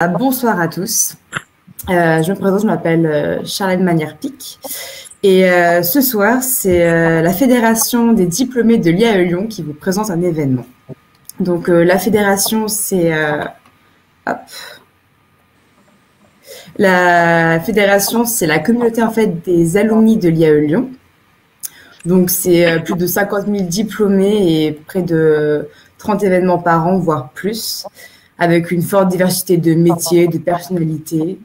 Bonsoir à tous. Je me présente, je m'appelle Charlène Manière-Pic. Et ce soir, c'est la Fédération des diplômés de l'IAE Lyon qui vous présente un événement. Donc la fédération, c'est la communauté en fait des alumni de l'IAE Lyon. Donc c'est plus de 50 000 diplômés et près de 30 événements par an, voire plus, avec une forte diversité de métiers, de personnalités.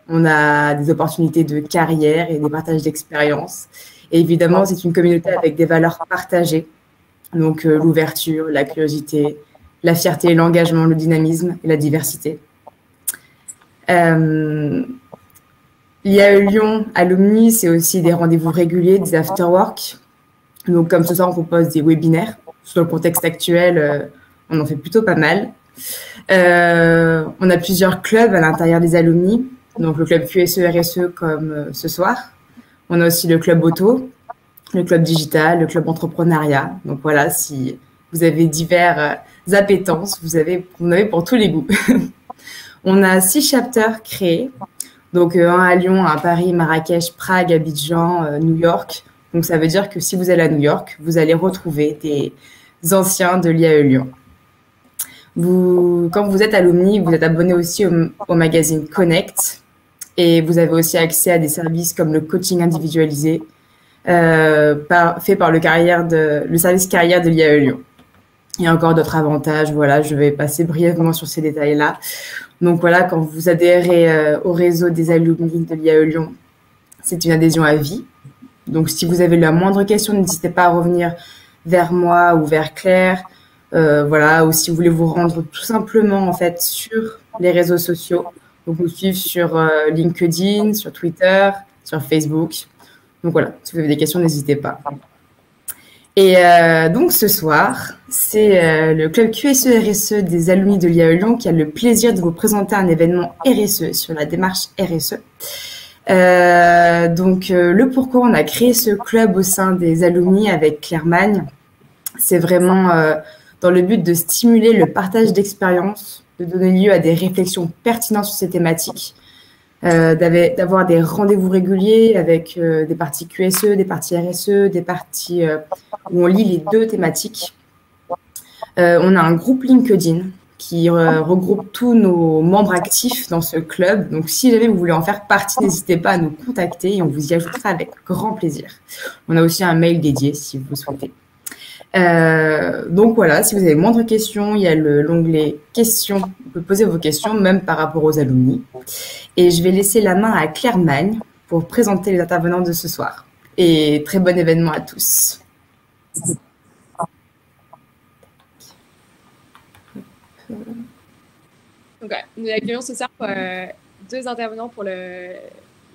On a des opportunités de carrière et des partages d'expériences. Et évidemment, c'est une communauté avec des valeurs partagées. Donc l'ouverture, la curiosité, la fierté, l'engagement, le dynamisme et la diversité. l'IAE Lyon Alumni, c'est aussi des rendez-vous réguliers, des after-work. Donc comme ce soir, on propose des webinaires. Sur le contexte actuel, on en fait plutôt pas mal. On a plusieurs clubs à l'intérieur des alumni, donc le club QSE RSE comme ce soir. On a aussi le club auto, le club digital, le club entrepreneuriat. Donc voilà, si vous avez divers appétences, vous en avez pour tous les goûts. On a 6 chapters créés, donc un à Lyon, un à Paris, Marrakech, Prague, Abidjan, New York. Donc ça veut dire que si vous allez à New York, vous allez retrouver des anciens de l'IAE Lyon. Quand vous êtes alumni, vous êtes abonné aussi au magazine Connect et vous avez aussi accès à des services comme le coaching individualisé fait par le service carrière de l'IAE Lyon. Il y a encore d'autres avantages, voilà, je vais passer brièvement sur ces détails-là. Donc voilà, quand vous adhérez au réseau des alumni de l'IAE Lyon, c'est une adhésion à vie. Donc si vous avez la moindre question, n'hésitez pas à revenir vers moi ou vers Claire. Voilà, ou si vous voulez vous rendre tout simplement en fait sur les réseaux sociaux, donc nous suivre sur LinkedIn, sur Twitter, sur Facebook. Donc voilà, si vous avez des questions, n'hésitez pas. Et donc ce soir, c'est le club QSE RSE des alumni de l'IAE Lyon qui a le plaisir de vous présenter un événement RSE sur la démarche RSE. Donc le pourquoi on a créé ce club au sein des alumni avec Claire Magne, c'est vraiment dans le but de stimuler le partage d'expériences, de donner lieu à des réflexions pertinentes sur ces thématiques, d'avoir des rendez-vous réguliers avec des parties QSE, des parties RSE, des parties où on lit les deux thématiques. On a un groupe LinkedIn qui regroupe tous nos membres actifs dans ce club. Donc, si jamais vous voulez en faire partie, n'hésitez pas à nous contacter et on vous y ajoutera avec grand plaisir. On a aussi un mail dédié si vous souhaitez. Donc voilà, si vous avez moindre question, il y a l'onglet questions. Vous pouvez poser vos questions, même par rapport aux alumni. Et je vais laisser la main à Claire Magne pour présenter les intervenants de ce soir. Et très bon événement à tous. Donc, nous accueillons ce soir deux intervenants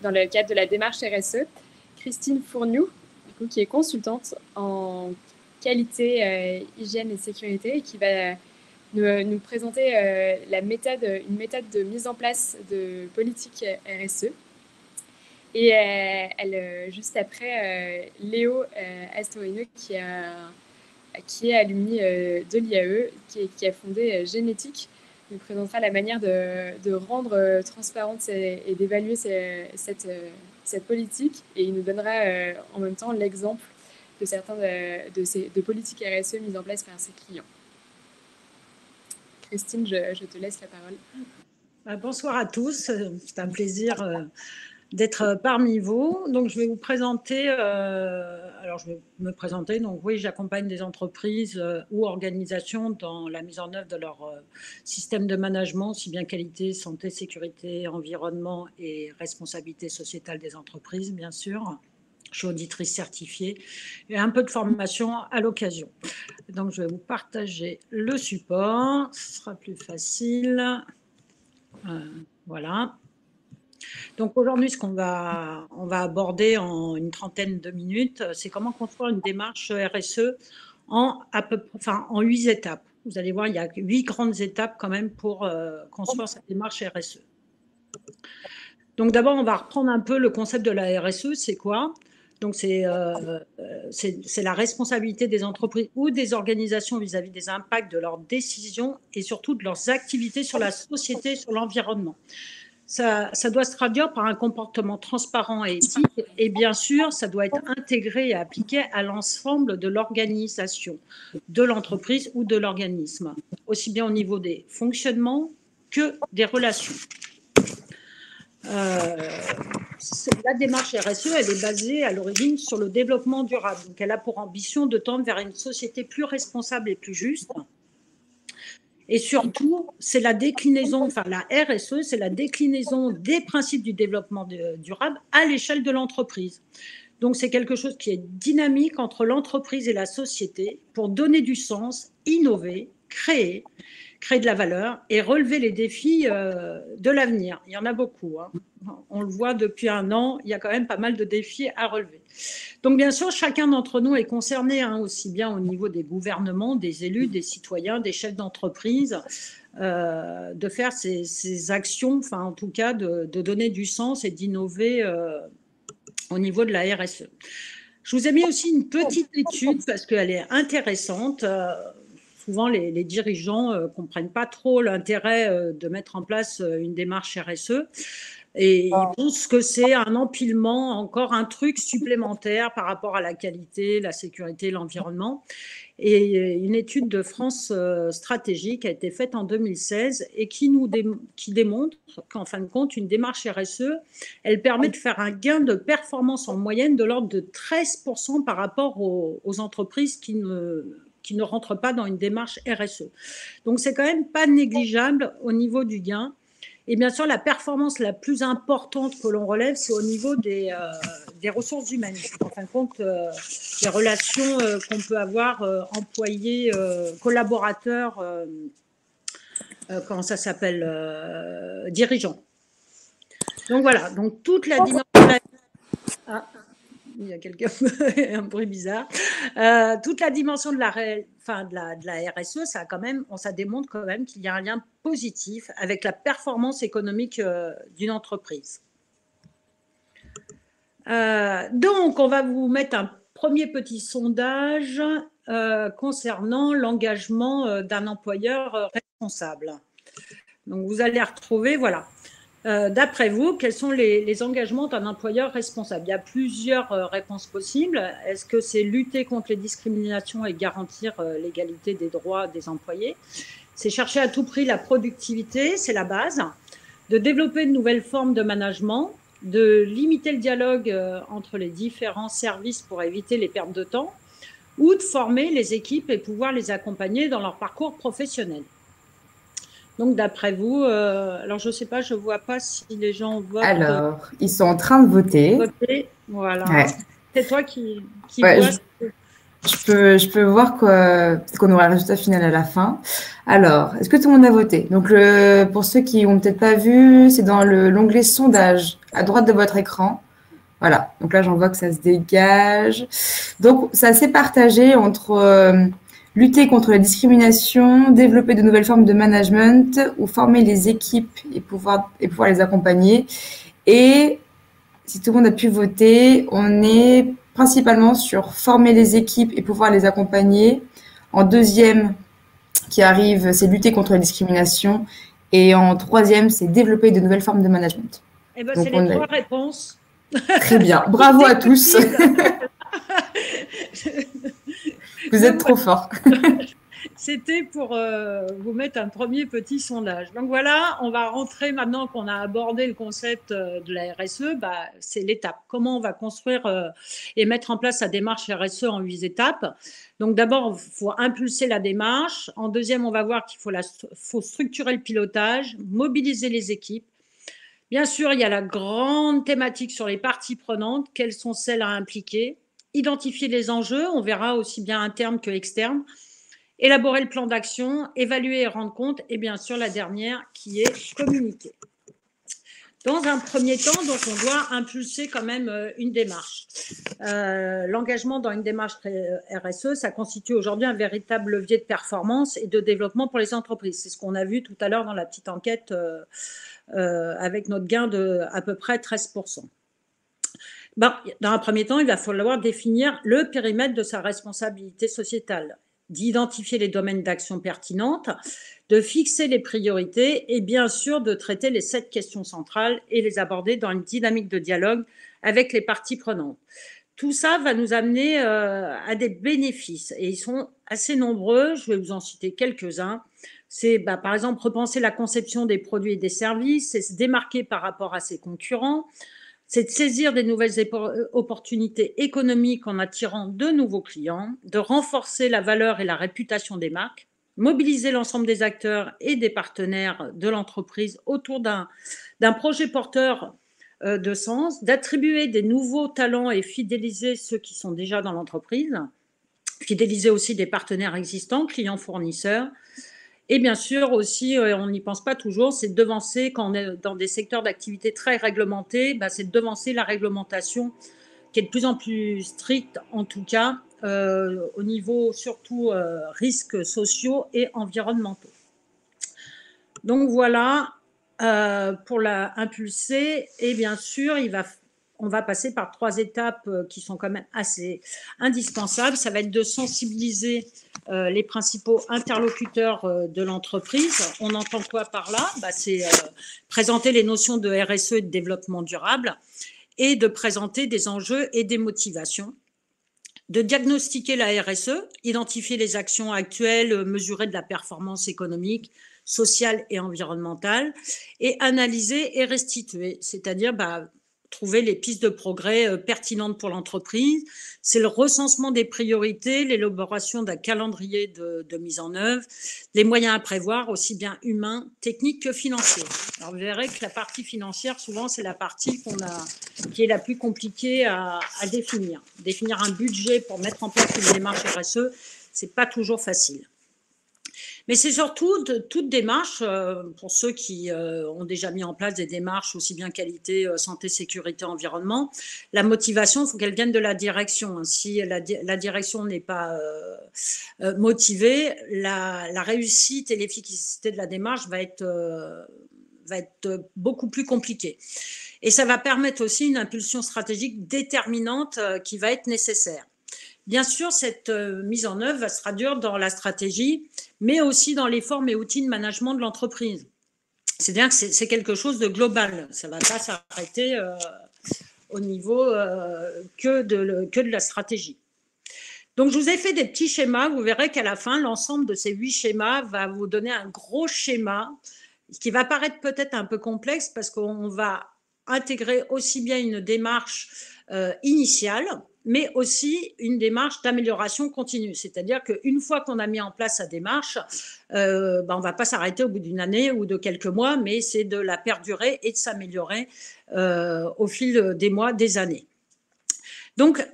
dans le cadre de la démarche RSE. Christine Fourniou, qui est consultante en qualité, hygiène et sécurité et qui va nous présenter une méthode de mise en place de politique RSE. Et juste après, Léo Astorino, qui est alumni de l'IAE, qui a fondé Génétique, nous présentera la manière de rendre transparente et d'évaluer cette politique. Et il nous donnera en même temps l'exemple de certains de politiques RSE mises en place par ses clients. Christine, je te laisse la parole. Bonsoir à tous, c'est un plaisir d'être parmi vous. Donc, je vais vous présenter, alors je vais me présenter, donc oui, j'accompagne des entreprises ou organisations dans la mise en œuvre de leur système de management, aussi bien qualité, santé, sécurité, environnement et responsabilité sociétale des entreprises, bien sûr. Je suis auditrice certifiée et un peu de formation à l'occasion. Donc, je vais vous partager le support, ce sera plus facile. Voilà. Donc aujourd'hui, ce qu'on va aborder en une trentaine de minutes, c'est comment construire une démarche RSE en 8 étapes. Vous allez voir, il y a 8 grandes étapes quand même pour construire cette démarche RSE. Donc d'abord, on va reprendre un peu le concept de la RSE, c'est quoi? Donc, c'est la responsabilité des entreprises ou des organisations vis-à-vis des impacts de leurs décisions et surtout de leurs activités sur la société et sur l'environnement. Ça doit se traduire par un comportement transparent et éthique. Et bien sûr, ça doit être intégré et appliqué à l'ensemble de l'organisation, de l'entreprise ou de l'organisme, aussi bien au niveau des fonctionnements que des relations. La démarche RSE, elle est basée à l'origine sur le développement durable. Donc, elle a pour ambition de tendre vers une société plus responsable et plus juste. Et surtout, c'est la déclinaison, enfin la RSE, c'est la déclinaison des principes du développement durable à l'échelle de l'entreprise. Donc, c'est quelque chose qui est dynamique entre l'entreprise et la société pour donner du sens, innover, créer de la valeur et relever les défis de l'avenir. Il y en a beaucoup. Hein. On le voit depuis un an, il y a quand même pas mal de défis à relever. Donc, bien sûr, chacun d'entre nous est concerné, hein, aussi bien au niveau des gouvernements, des élus, des citoyens, des chefs d'entreprise, de faire ces actions, enfin, en tout cas, de donner du sens et d'innover au niveau de la RSE. Je vous ai mis aussi une petite étude parce qu'elle est intéressante. Souvent, les dirigeants ne comprennent pas trop l'intérêt de mettre en place une démarche RSE. Et ils pensent que c'est un empilement, encore un truc supplémentaire par rapport à la qualité, la sécurité, l'environnement. Et une étude de France Stratégique a été faite en 2016 et qui démontre qu'en fin de compte, une démarche RSE, elle permet de faire un gain de performance en moyenne de l'ordre de 13% par rapport aux entreprises qui ne rentrent pas dans une démarche RSE. Donc, c'est quand même pas négligeable au niveau du gain. Et bien sûr, la performance la plus importante que l'on relève, c'est au niveau des ressources humaines. En fin de compte, les relations qu'on peut avoir employés, collaborateurs, comment ça s'appelle, dirigeants. Donc voilà, donc toute la dimension de la... Ah, il y a quelqu'un, un bruit bizarre. Toute la dimension de la RSE, ça démontre quand même qu'il y a un lien positif avec la performance économique d'une entreprise. Donc, on va vous mettre un premier petit sondage concernant l'engagement d'un employeur responsable. Donc, vous allez retrouver, voilà. D'après vous, quels sont les engagements d'un employeur responsable? Il y a plusieurs réponses possibles. Est-ce que c'est lutter contre les discriminations et garantir l'égalité des droits des employés? C'est chercher à tout prix la productivité, c'est la base. De développer de nouvelles formes de management, de limiter le dialogue entre les différents services pour éviter les pertes de temps, ou de former les équipes et pouvoir les accompagner dans leur parcours professionnel. Donc, d'après vous, alors je ne sais pas, je ne vois pas si les gens votent. Alors, ils sont en train de voter. Voilà. Ouais. C'est toi qui ouais, vois. Je peux voir qu'on aura le résultat final à la fin. Alors, est-ce que tout le monde a voté? Donc, pour ceux qui n'ont peut-être pas vu, c'est dans l'onglet sondage à droite de votre écran. Voilà. Donc là, j'en vois que ça se dégage. Donc, c'est assez partagé entre lutter contre la discrimination, développer de nouvelles formes de management ou former les équipes et pouvoir les accompagner. Et si tout le monde a pu voter, on est principalement sur former les équipes et pouvoir les accompagner. En deuxième, qui arrive, c'est lutter contre la discrimination. Et en troisième, c'est développer de nouvelles formes de management. Eh ben, c'est les trois réponses. Très bien. Bravo à tous. Vous êtes trop forts. C'était pour vous mettre un premier petit sondage. Donc voilà, on va rentrer maintenant qu'on a abordé le concept de la RSE, c'est l'étape. Comment on va construire et mettre en place sa démarche RSE en 8 étapes. Donc d'abord, il faut impulser la démarche. En deuxième, on va voir qu'il faut structurer le pilotage, mobiliser les équipes. Bien sûr, il y a la grande thématique sur les parties prenantes. Quelles sont celles à impliquer? Identifier les enjeux, on verra aussi bien internes que externes. Élaborer le plan d'action, évaluer et rendre compte, et bien sûr la dernière qui est communiquer. Dans un premier temps, donc, on doit impulser quand même une démarche. L'engagement dans une démarche RSE, ça constitue aujourd'hui un véritable levier de performance et de développement pour les entreprises. C'est ce qu'on a vu tout à l'heure dans la petite enquête avec notre gain de à peu près 13%. Ben, dans un premier temps, il va falloir définir le périmètre de sa responsabilité sociétale, d'identifier les domaines d'action pertinentes, de fixer les priorités et bien sûr de traiter les 7 questions centrales et les aborder dans une dynamique de dialogue avec les parties prenantes. Tout ça va nous amener à des bénéfices et ils sont assez nombreux. Je vais vous en citer quelques-uns. C'est par exemple repenser la conception des produits et des services, c'est se démarquer par rapport à ses concurrents, c'est de saisir des nouvelles opportunités économiques en attirant de nouveaux clients, de renforcer la valeur et la réputation des marques, mobiliser l'ensemble des acteurs et des partenaires de l'entreprise autour d'un projet porteur de sens, d'attribuer des nouveaux talents et fidéliser ceux qui sont déjà dans l'entreprise, fidéliser aussi des partenaires existants, clients, fournisseurs. Et bien sûr aussi, on n'y pense pas toujours, c'est de devancer, quand on est dans des secteurs d'activité très réglementés, c'est de devancer la réglementation qui est de plus en plus stricte, en tout cas, au niveau surtout risques sociaux et environnementaux. Donc voilà, pour la impulser, et bien sûr, on va passer par 3 étapes qui sont quand même assez indispensables. Ça va être de sensibiliser les principaux interlocuteurs de l'entreprise. On entend quoi par là? C'est présenter les notions de RSE et de développement durable et de présenter des enjeux et des motivations. De diagnostiquer la RSE, identifier les actions actuelles, mesurer de la performance économique, sociale et environnementale, et analyser et restituer, c'est-à-dire trouver les pistes de progrès pertinentes pour l'entreprise. C'est le recensement des priorités, l'élaboration d'un calendrier de mise en œuvre, les moyens à prévoir, aussi bien humains, techniques que financiers. Alors, vous verrez que la partie financière, souvent, c'est la partie qui est la plus compliquée à définir. Définir un budget pour mettre en place une démarche RSE, c'est pas toujours facile. Mais c'est surtout toute démarche, pour ceux qui ont déjà mis en place des démarches aussi bien qualité, santé, sécurité, environnement, la motivation, il faut qu'elle vienne de la direction. Si la direction n'est pas motivée, la réussite et l'efficacité de la démarche va être beaucoup plus compliquée. Et ça va permettre aussi une impulsion stratégique déterminante qui va être nécessaire. Bien sûr, cette mise en œuvre va se traduire dans la stratégie, mais aussi dans les formes et outils de management de l'entreprise. C'est-à-dire que c'est quelque chose de global. Ça ne va pas s'arrêter au niveau que de la stratégie. Donc, je vous ai fait des petits schémas. Vous verrez qu'à la fin, l'ensemble de ces 8 schémas va vous donner un gros schéma qui va paraître peut-être un peu complexe parce qu'on va intégrer aussi bien une démarche initiale, mais aussi une démarche d'amélioration continue. C'est-à-dire qu'une fois qu'on a mis en place sa démarche, on ne va pas s'arrêter au bout d'une année ou de quelques mois, mais c'est de la perdurer et de s'améliorer au fil des mois, des années. Donc,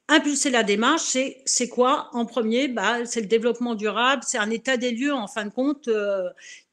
impulser la démarche, c'est quoi? En premier, c'est le développement durable, c'est un état des lieux, en fin de compte,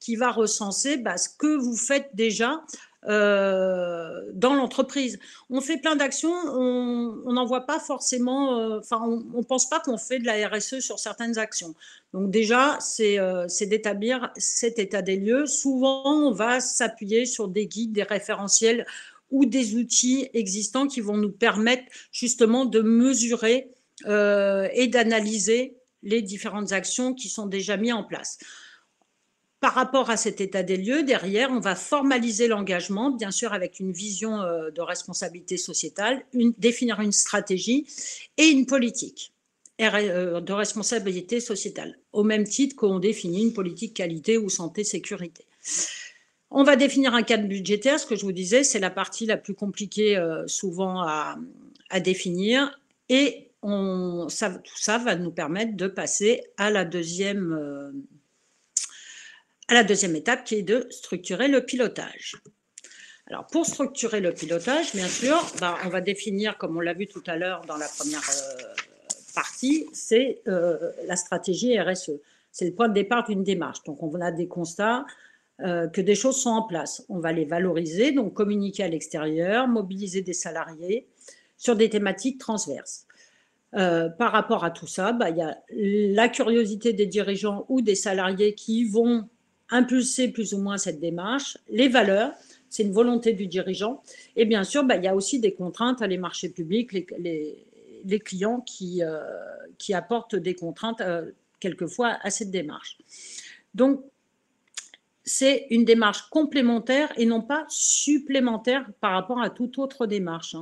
qui va recenser ce que vous faites déjà dans l'entreprise. On fait plein d'actions, on n'en voit pas forcément, on ne pense pas qu'on fait de la RSE sur certaines actions. Donc déjà, c'est d'établir cet état des lieux. Souvent, on va s'appuyer sur des guides, des référentiels ou des outils existants qui vont nous permettre justement de mesurer et d'analyser les différentes actions qui sont déjà mises en place. Par rapport à cet état des lieux, derrière, on va formaliser l'engagement, bien sûr avec une vision de responsabilité sociétale, définir une stratégie et une politique de responsabilité sociétale, au même titre qu'on définit une politique qualité ou santé-sécurité. On va définir un cadre budgétaire, ce que je vous disais, c'est la partie la plus compliquée souvent à définir, et tout ça va nous permettre de passer à la deuxième étape qui est de structurer le pilotage. Alors, pour structurer le pilotage, bien sûr, on va définir, comme on l'a vu tout à l'heure dans la première partie, c'est la stratégie RSE. C'est le point de départ d'une démarche. Donc, on a des constats que des choses sont en place. On va les valoriser, donc communiquer à l'extérieur, mobiliser des salariés sur des thématiques transverses. Par rapport à tout ça, il y a la curiosité des dirigeants ou des salariés qui vont impulser plus ou moins cette démarche, les valeurs, c'est une volonté du dirigeant. Et bien sûr, il y a aussi des contraintes à les marchés publics, les clients qui apportent des contraintes quelquefois à cette démarche. Donc, c'est une démarche complémentaire et non pas supplémentaire par rapport à toute autre démarche.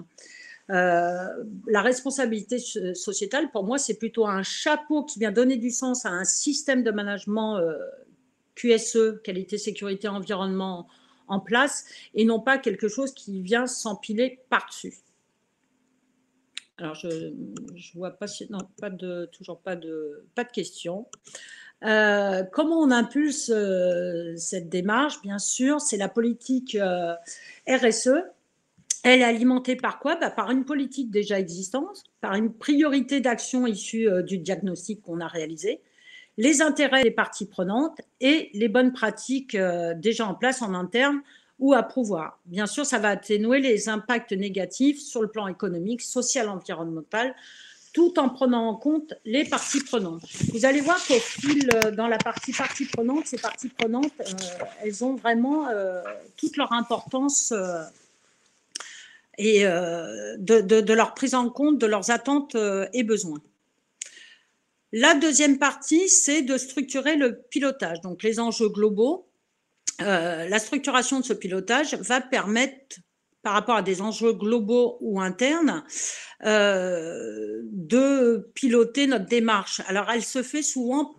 La responsabilité sociétale, pour moi, c'est plutôt un chapeau qui vient donner du sens à un système de management QSE, qualité, sécurité, environnement, en place, et non pas quelque chose qui vient s'empiler par-dessus. Alors, je vois pas, non, toujours pas de questions. Comment on impulse cette démarche? Bien sûr, c'est la politique RSE. Elle est alimentée par quoi? Par une politique déjà existante, par une priorité d'action issue du diagnostic qu'on a réalisé, les intérêts des parties prenantes et les bonnes pratiques déjà en place en interne ou à promouvoir. Bien sûr, ça va atténuer les impacts négatifs sur le plan économique, social, environnemental, tout en prenant en compte les parties prenantes. Vous allez voir qu'au fil, dans la partie prenante, ces parties prenantes, elles ont vraiment toute leur importance et de leur prise en compte de leurs attentes et besoins. La deuxième partie, c'est de structurer le pilotage, donc les enjeux globaux. La structuration de ce pilotage va permettre, par rapport à des enjeux globaux ou internes, de piloter notre démarche. Alors, elle se fait souvent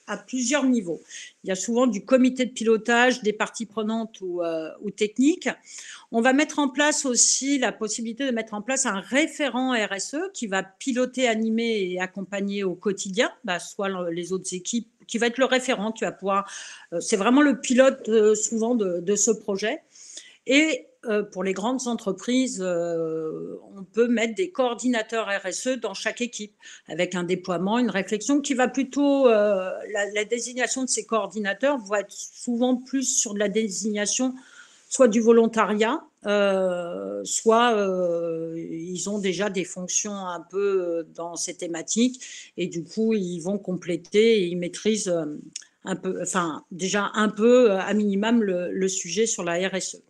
à plusieurs niveaux. Il y a souvent du comité de pilotage, des parties prenantes ou techniques. On va mettre en place aussi la possibilité de mettre en place un référent RSE qui va piloter, animer et accompagner au quotidien, soit les autres équipes, qui va être le référent, qui va pouvoir… c'est vraiment le pilote souvent de ce projet. Et pour les grandes entreprises, on peut mettre des coordinateurs RSE dans chaque équipe, avec un déploiement, une réflexion qui va plutôt… la désignation de ces coordinateurs va être souvent plus sur de la désignation, soit du volontariat, soit ils ont déjà des fonctions un peu dans ces thématiques, et du coup, ils vont compléter et ils maîtrisent un peu, enfin, déjà un peu, à minimum, le sujet sur la RSE.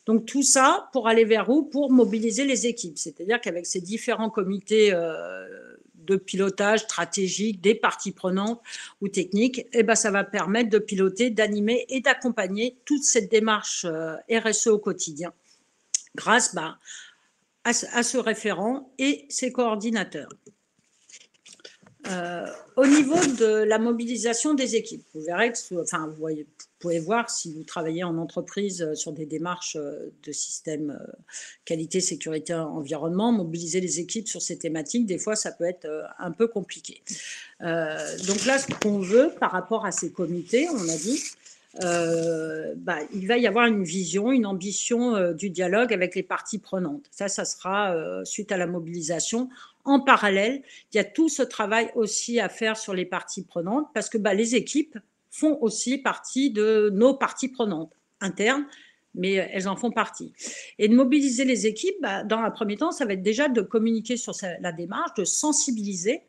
Donc, tout ça pour aller vers où? Pour mobiliser les équipes. C'est-à-dire qu'avec ces différents comités de pilotage stratégique, des parties prenantes ou techniques, ça va permettre de piloter, d'animer et d'accompagner toute cette démarche RSE au quotidien grâce à ce référent et ses coordinateurs. Au niveau de la mobilisation des équipes, vous verrez que, enfin, vous pouvez voir si vous travaillez en entreprise sur des démarches de système qualité, sécurité, environnement, mobiliser les équipes sur ces thématiques, des fois, ça peut être un peu compliqué. Donc là, ce qu'on veut par rapport à ces comités, on a dit, il va y avoir une vision, une ambition du dialogue avec les parties prenantes. Ça sera suite à la mobilisation. En parallèle, il y a tout ce travail aussi à faire sur les parties prenantes parce que les équipes font aussi partie de nos parties prenantes internes, mais elles en font partie. Et de mobiliser les équipes, dans un premier temps, ça va être déjà de communiquer sur la démarche, de sensibiliser,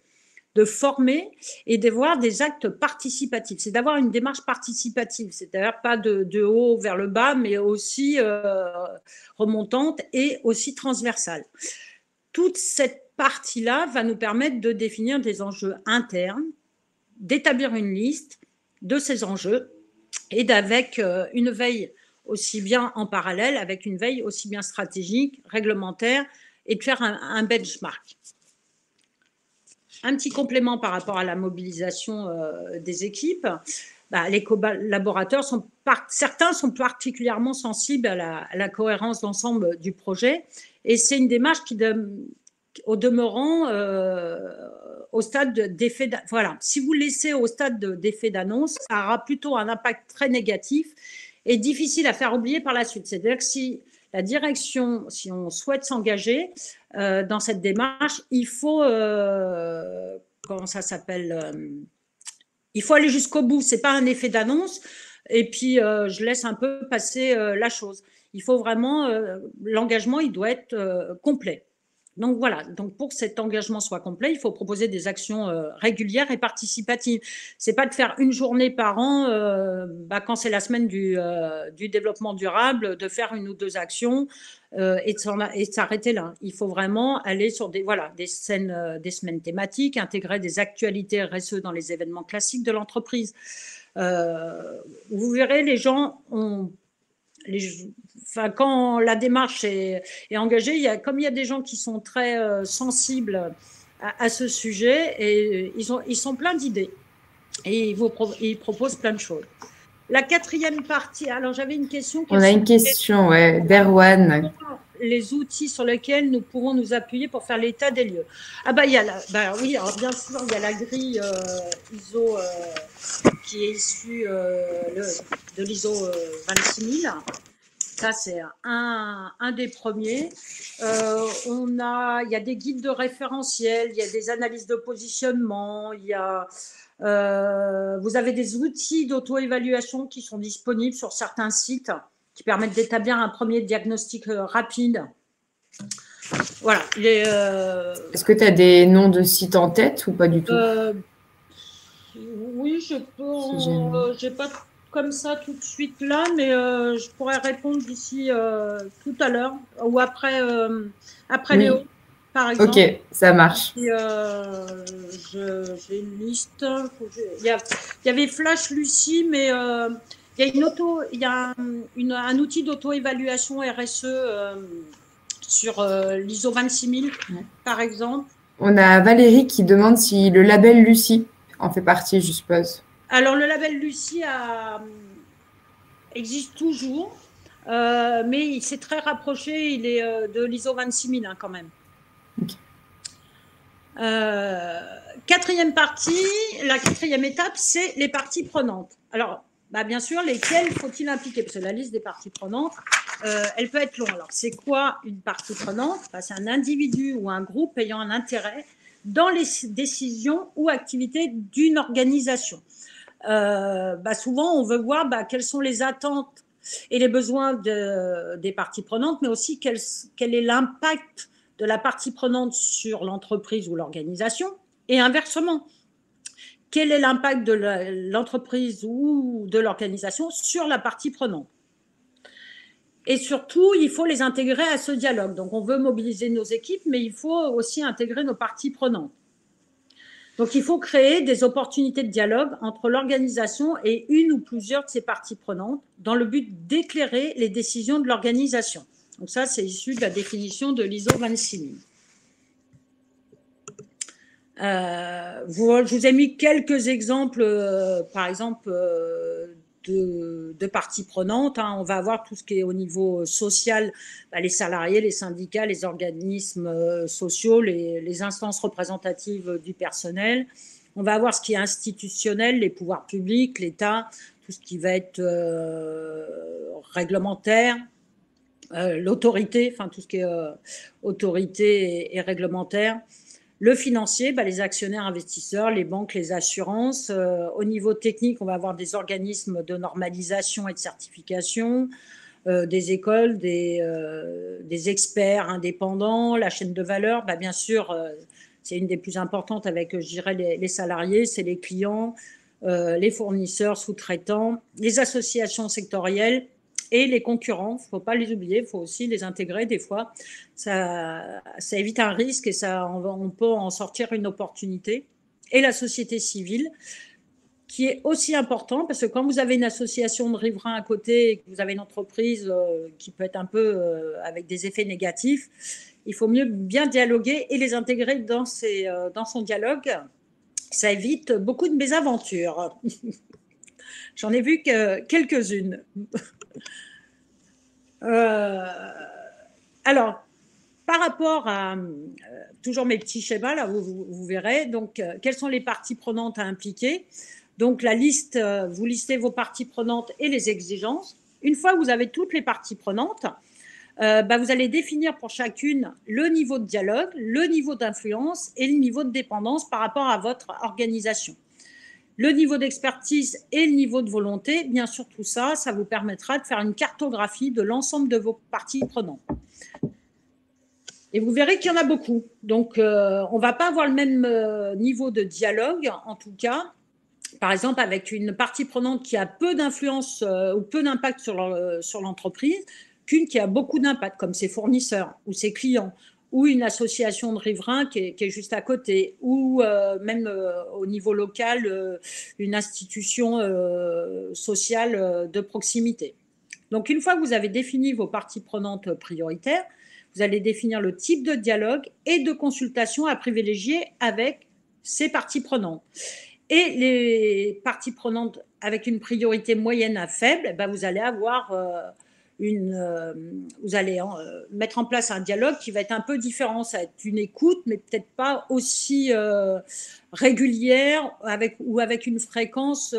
de former et d'avoir des actes participatifs. C'est d'avoir une démarche participative, c'est-à-dire pas de haut vers le bas, mais aussi remontante et aussi transversale. Toute cette partie-là va nous permettre de définir des enjeux internes, d'établir une liste de ces enjeux et d'avec une veille aussi bien en parallèle, avec une veille aussi bien stratégique, réglementaire et de faire un benchmark. Un petit complément par rapport à la mobilisation des équipes. Les collaborateurs, certains sont particulièrement sensibles à la cohérence d'ensemble du projet et c'est une démarche qui, au demeurant, au stade d'effet… Voilà, si vous laissez au stade d'effet d'annonce, ça aura plutôt un impact très négatif et difficile à faire oublier par la suite. C'est-à-dire que si la direction, si on souhaite s'engager dans cette démarche, il faut… comment ça s'appelle il faut aller jusqu'au bout. Ce n'est pas un effet d'annonce et puis je laisse un peu passer la chose. Il faut vraiment… l'engagement, il doit être complet. Donc voilà, donc pour que cet engagement soit complet, il faut proposer des actions régulières et participatives. C'est pas de faire une journée par an, quand c'est la semaine du développement durable, de faire une ou deux actions et de s'arrêter là. Il faut vraiment aller sur des semaines thématiques, intégrer des actualités RSE dans les événements classiques de l'entreprise. Vous verrez, les gens ont quand la démarche est engagée, comme il y a des gens qui sont très sensibles à ce sujet, et ils sont pleins d'idées et ils proposent plein de choses. La quatrième partie, alors j'avais une question. On a une question, ouais, d'Erwan. Les outils sur lesquels nous pourrons nous appuyer pour faire l'état des lieux. Ah bah il y a oui, alors bien sûr il y a la grille ISO qui est issue de l'ISO 26000. Ça, c'est un des premiers. Il y a des guides de référentiel, il y a des analyses de positionnement, vous avez des outils d'auto-évaluation qui sont disponibles sur certains sites qui permettent d'établir un premier diagnostic rapide. Voilà. Est-ce que tu as des noms de sites en tête ou pas du tout? Oui, je peux. J'ai pas comme ça tout de suite là, mais je pourrais répondre d'ici tout à l'heure ou après Oui. Léo, par exemple. Ok, ça marche. J'ai une liste. Il y avait Flash Lucie, mais il y a un outil d'auto-évaluation RSE sur l'ISO 26000, par exemple. On a Valérie qui demande si le label Lucie en fait partie, je suppose. Alors, le label Lucie existe toujours, mais il s'est très rapproché, il est de l'ISO 26000 quand même. Okay. Quatrième partie, la quatrième étape, c'est les parties prenantes. Alors, bien sûr, lesquelles faut-il impliquer? Parce que la liste des parties prenantes, elle peut être longue. Alors, c'est quoi une partie prenante? C'est un individu ou un groupe ayant un intérêt dans les décisions ou activités d'une organisation. Souvent, on veut voir quelles sont les attentes et les besoins des parties prenantes, mais aussi quel est l'impact de la partie prenante sur l'entreprise ou l'organisation, et inversement, quel est l'impact de l'entreprise ou de l'organisation sur la partie prenante. Et surtout, il faut les intégrer à ce dialogue. Donc, on veut mobiliser nos équipes, mais il faut aussi intégrer nos parties prenantes. Donc, il faut créer des opportunités de dialogue entre l'organisation et une ou plusieurs de ces parties prenantes dans le but d'éclairer les décisions de l'organisation. Donc, ça, c'est issu de la définition de l'ISO 26000. Je vous ai mis quelques exemples, par exemple, de parties prenantes. On va avoir tout ce qui est au niveau social, les salariés, les syndicats, les organismes sociaux, les instances représentatives du personnel. On va avoir ce qui est institutionnel, les pouvoirs publics, l'État, tout ce qui va être réglementaire, l'autorité, tout ce qui est autorité et réglementaire. Le financier, les actionnaires investisseurs, les banques, les assurances. Au niveau technique, on va avoir des organismes de normalisation et de certification, des écoles, des experts indépendants, la chaîne de valeur. Bien sûr, c'est une des plus importantes avec, je dirais, les salariés, c'est les clients, les fournisseurs, sous-traitants, les associations sectorielles et les concurrents. Il ne faut pas les oublier, il faut aussi les intégrer des fois. Ça évite un risque et on peut en sortir une opportunité. Et la société civile, qui est aussi important, parce que quand vous avez une association de riverains à côté et que vous avez une entreprise qui peut être un peu avec des effets négatifs, il faut mieux bien dialoguer et les intégrer dans son dialogue. Ça évite beaucoup de mésaventures. J'en ai vu que quelques-unes. Alors, par rapport à toujours mes petits schémas, là, vous verrez, donc, quelles sont les parties prenantes à impliquer. Donc, la liste, vous listez vos parties prenantes et les exigences. Une fois que vous avez toutes les parties prenantes, vous allez définir pour chacune le niveau de dialogue, le niveau d'influence et le niveau de dépendance par rapport à votre organisation. Le niveau d'expertise et le niveau de volonté, bien sûr, tout ça, ça vous permettra de faire une cartographie de l'ensemble de vos parties prenantes. Et vous verrez qu'il y en a beaucoup. Donc, on ne va pas avoir le même niveau de dialogue, en tout cas. Par exemple, avec une partie prenante qui a peu d'influence ou peu d'impact sur l'entreprise, qu'une qui a beaucoup d'impact, comme ses fournisseurs ou ses clients, ou une association de riverains qui est juste à côté, ou même au niveau local, une institution sociale de proximité. Donc, une fois que vous avez défini vos parties prenantes prioritaires, vous allez définir le type de dialogue et de consultation à privilégier avec ces parties prenantes. Et les parties prenantes avec une priorité moyenne à faible, ben vous allez avoir vous allez mettre en place un dialogue qui va être un peu différent. Ça va être une écoute, mais peut-être pas aussi régulière ou avec une fréquence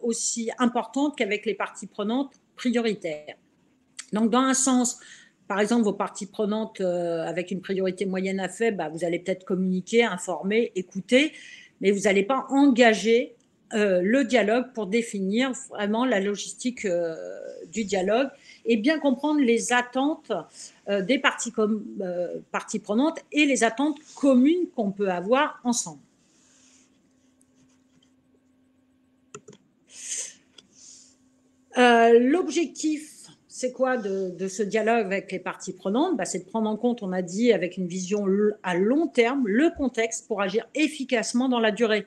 aussi importante qu'avec les parties prenantes prioritaires. Donc, dans un sens, par exemple, vos parties prenantes avec une priorité moyenne à faible, bah, vous allez peut-être communiquer, informer, écouter, mais vous n'allez pas engager le dialogue pour définir vraiment la logistique du dialogue et bien comprendre les attentes des parties prenantes et les attentes communes qu'on peut avoir ensemble. L'objectif, c'est quoi de ce dialogue avec les parties prenantes? Bah, c'est de prendre en compte, on a dit, avec une vision à long terme, le contexte pour agir efficacement dans la durée.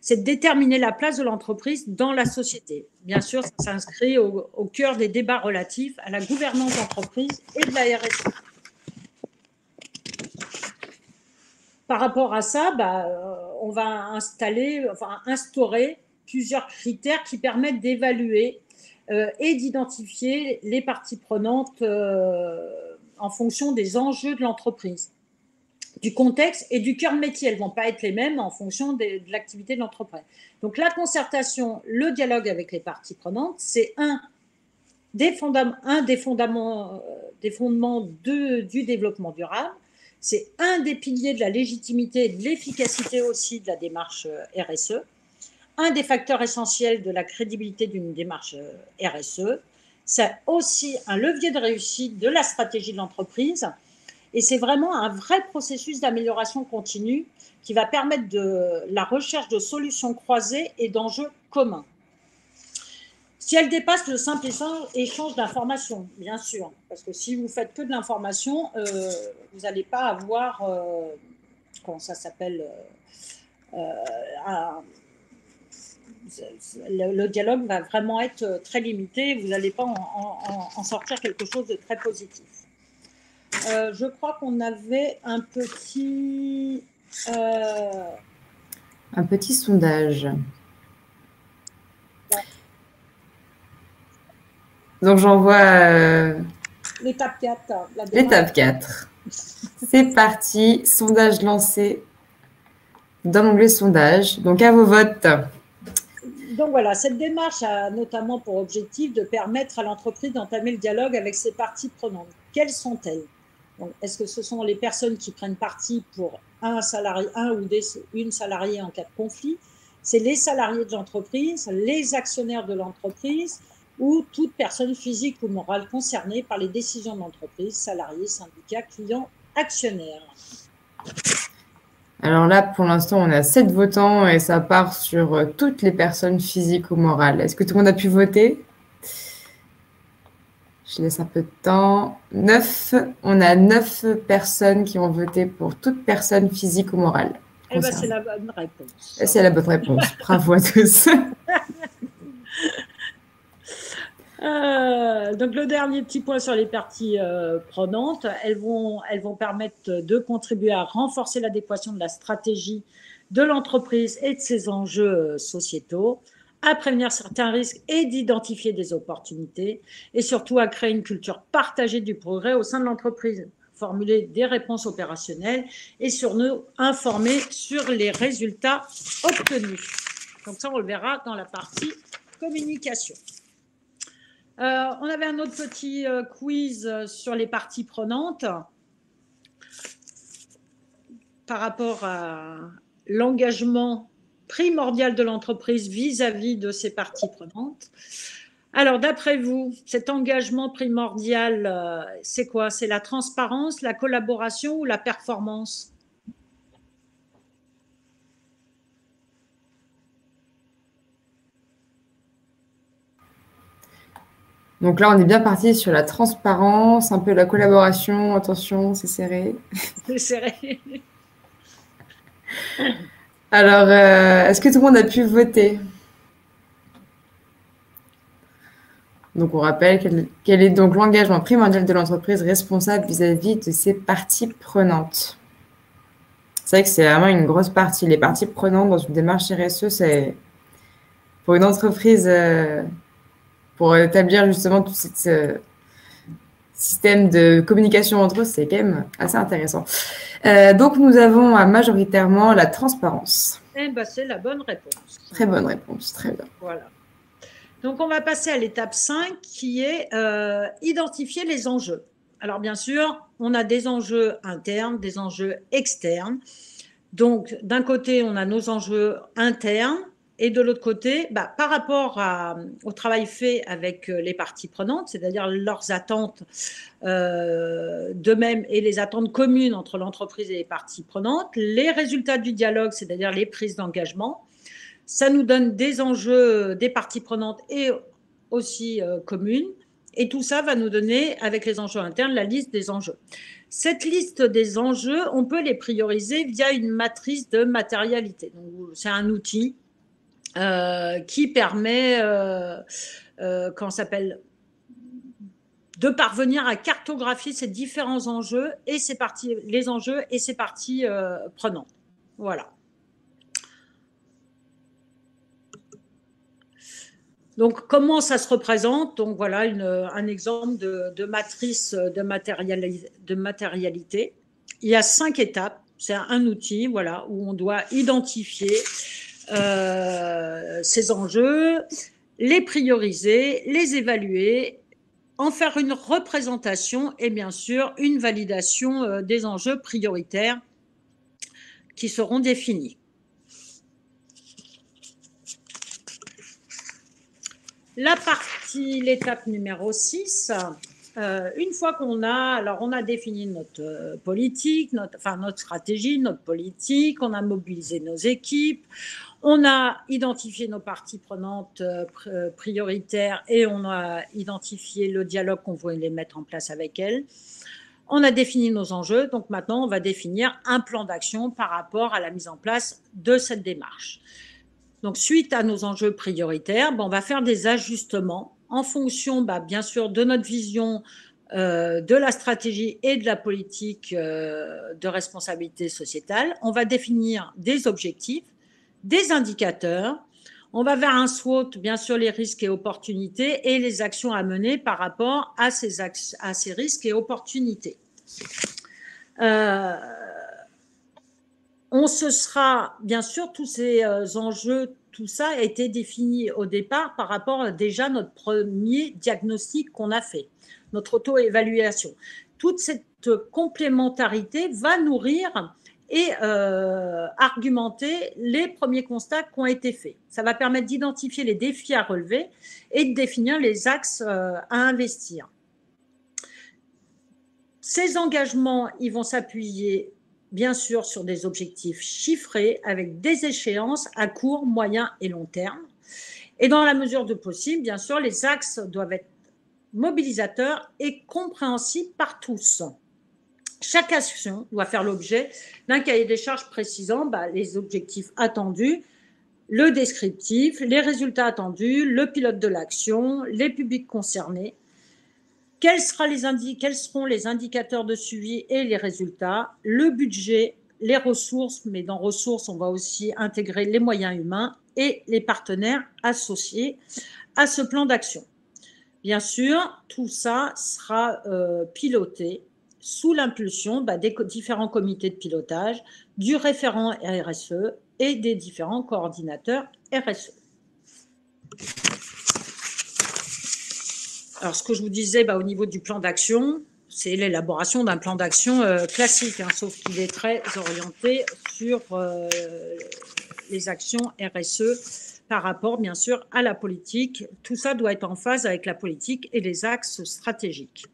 C'est de déterminer la place de l'entreprise dans la société. Bien sûr, ça s'inscrit au cœur des débats relatifs à la gouvernance d'entreprise et de la RSE. Par rapport à ça, bah, on va instaurer plusieurs critères qui permettent d'évaluer et d'identifier les parties prenantes en fonction des enjeux de l'entreprise, du contexte et du cœur de métier. Elles ne vont pas être les mêmes en fonction de l'activité de l'entreprise. Donc, la concertation, le dialogue avec les parties prenantes, c'est un des fondements du développement durable. C'est un des piliers de la légitimité et de l'efficacité aussi de la démarche RSE. Un des facteurs essentiels de la crédibilité d'une démarche RSE. C'est aussi un levier de réussite de la stratégie de l'entreprise. Et c'est vraiment un vrai processus d'amélioration continue qui va permettre de la recherche de solutions croisées et d'enjeux communs. Si elle dépasse le simple échange d'informations, bien sûr, parce que si vous faites que de l'information, vous n'allez pas avoir, comment ça s'appelle, le dialogue va vraiment être très limité, vous n'allez pas en sortir quelque chose de très positif. Je crois qu'on avait un petit sondage. Donc, j'envoie l'étape 4. L'étape 4. C'est parti. Sondage lancé dans l'onglet sondage. Donc, à vos votes. Donc, voilà, cette démarche a notamment pour objectif de permettre à l'entreprise d'entamer le dialogue avec ses parties prenantes. Quelles sont-elles? Est-ce que ce sont les personnes qui prennent parti pour une salariée en cas de conflit? C'est les salariés de l'entreprise, les actionnaires de l'entreprise ou toute personne physique ou morale concernée par les décisions de l'entreprise, salariés, syndicats, clients, actionnaires. Alors là, pour l'instant, on a 7 votants et ça part sur toutes les personnes physiques ou morales. Est-ce que tout le monde a pu voter? Je laisse un peu de temps. 9. On a 9 personnes qui ont voté pour toute personne physique ou morale. Eh bien, c'est la bonne réponse. C'est la bonne réponse. Bravo à tous. Donc, le dernier petit point sur les parties prenantes, elles vont permettre de contribuer à renforcer l'adéquation de la stratégie de l'entreprise et de ses enjeux sociétaux, à prévenir certains risques et d'identifier des opportunités, et surtout à créer une culture partagée du progrès au sein de l'entreprise, formuler des réponses opérationnelles et surtout informer sur les résultats obtenus. Donc ça, on le verra dans la partie communication. On avait un autre petit quiz sur les parties prenantes par rapport à l'engagement primordial de l'entreprise vis-à-vis de ses parties prenantes. Alors, d'après vous, cet engagement primordial, c'est quoi? C'est la transparence, la collaboration ou la performance? Donc là, on est bien parti sur la transparence, un peu la collaboration. Attention, c'est serré. C'est serré. Alors, est-ce que tout le monde a pu voter? Donc, on rappelle quel est donc l'engagement primordial de l'entreprise responsable vis-à-vis de ses parties prenantes. C'est vrai que c'est vraiment une grosse partie. Les parties prenantes dans une démarche RSE, c'est pour une entreprise, pour établir justement tout ce système de communication entre eux, c'est quand même assez intéressant. Donc, nous avons majoritairement la transparence. Eh ben, c'est la bonne réponse. Très bonne réponse, très bien. Voilà. Donc, on va passer à l'étape 5 qui est identifier les enjeux. Alors, bien sûr, on a des enjeux internes, des enjeux externes. Donc, d'un côté, on a nos enjeux internes et de l'autre côté, par rapport au travail fait avec les parties prenantes, c'est-à-dire leurs attentes d'eux-mêmes et les attentes communes entre l'entreprise et les parties prenantes, les résultats du dialogue, c'est-à-dire les prises d'engagement, ça nous donne des enjeux des parties prenantes et aussi communes. Et tout ça va nous donner, avec les enjeux internes, la liste des enjeux. Cette liste des enjeux, on peut les prioriser via une matrice de matérialité. C'est un outil qui permet, de parvenir à cartographier ces différents enjeux et les enjeux et ces parties prenantes. Voilà. Donc, comment ça se représente? Donc, voilà un exemple de matrice de matérialité. Il y a 5 étapes. C'est un outil, voilà, où on doit identifier ces enjeux, les prioriser, les évaluer, en faire une représentation et bien sûr une validation des enjeux prioritaires qui seront définis. L'étape numéro 6, une fois qu'on a défini notre politique, notre stratégie, notre politique, on a mobilisé nos équipes, on a identifié nos parties prenantes prioritaires et on a identifié le dialogue qu'on voulait mettre en place avec elles. On a défini nos enjeux, donc maintenant on va définir un plan d'action par rapport à la mise en place de cette démarche. Donc, suite à nos enjeux prioritaires, on va faire des ajustements en fonction, bien sûr, de notre vision de la stratégie et de la politique de responsabilité sociétale. On va définir des objectifs, des indicateurs. On va vers un SWOT, bien sûr, les risques et opportunités et les actions à mener par rapport à ces risques et opportunités. On se sera, bien sûr, tous ces enjeux, tout ça a été défini au départ par rapport à déjà notre premier diagnostic qu'on a fait, notre auto-évaluation. Toute cette complémentarité va nourrir et argumenter les premiers constats qui ont été faits. Ça va permettre d'identifier les défis à relever et de définir les axes à investir. Ces engagements, ils vont s'appuyer bien sûr sur des objectifs chiffrés avec des échéances à court, moyen et long terme. Et dans la mesure du possible, bien sûr, les axes doivent être mobilisateurs et compréhensibles par tous. Chaque action doit faire l'objet d'un cahier des charges précisant les objectifs attendus, le descriptif, les résultats attendus, le pilote de l'action, les publics concernés. Quels seront les indicateurs de suivi et les résultats, le budget, les ressources, mais dans ressources, on va aussi intégrer les moyens humains et les partenaires associés à ce plan d'action. Bien sûr, tout ça sera piloté sous l'impulsion des différents comités de pilotage, du référent RSE et des différents coordinateurs RSE. Alors, ce que je vous disais au niveau du plan d'action, c'est l'élaboration d'un plan d'action classique, sauf qu'il est très orienté sur les actions RSE par rapport, bien sûr, à la politique. Tout ça doit être en phase avec la politique et les axes stratégiques.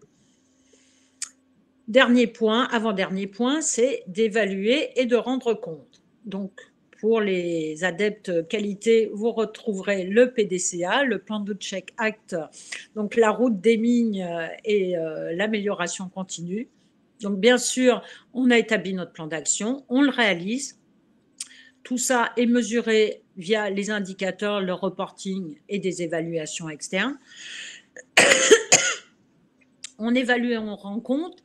Dernier point, avant-dernier point, c'est d'évaluer et de rendre compte. Donc, pour les adeptes qualité, vous retrouverez le PDCA, le Plan de Check Act, donc la route des mines et l'amélioration continue. Donc, bien sûr, on a établi notre plan d'action, on le réalise. Tout ça est mesuré via les indicateurs, le reporting et des évaluations externes. On évalue et on rend compte,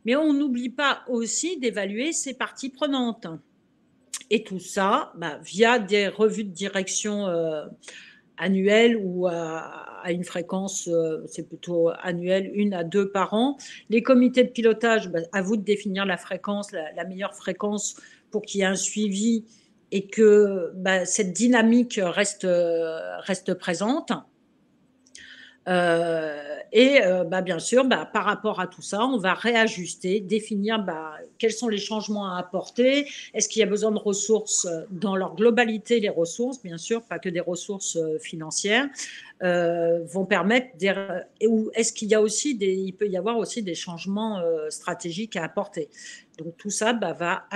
mais on n'oublie pas aussi d'évaluer ses parties prenantes. Et tout ça via des revues de direction annuelles ou à une fréquence, c'est plutôt annuelle, 1 à 2 par an. Les comités de pilotage, à vous de définir la fréquence, la meilleure fréquence pour qu'il y ait un suivi et que cette dynamique reste présente. Bien sûr, par rapport à tout ça, on va réajuster, définir quels sont les changements à apporter. Est-ce qu'il y a besoin de ressources dans leur globalité? Les ressources, bien sûr, pas que des ressources financières, vont permettre ou est-ce qu'il y a aussi il peut y avoir aussi des changements stratégiques à apporter. Donc tout ça va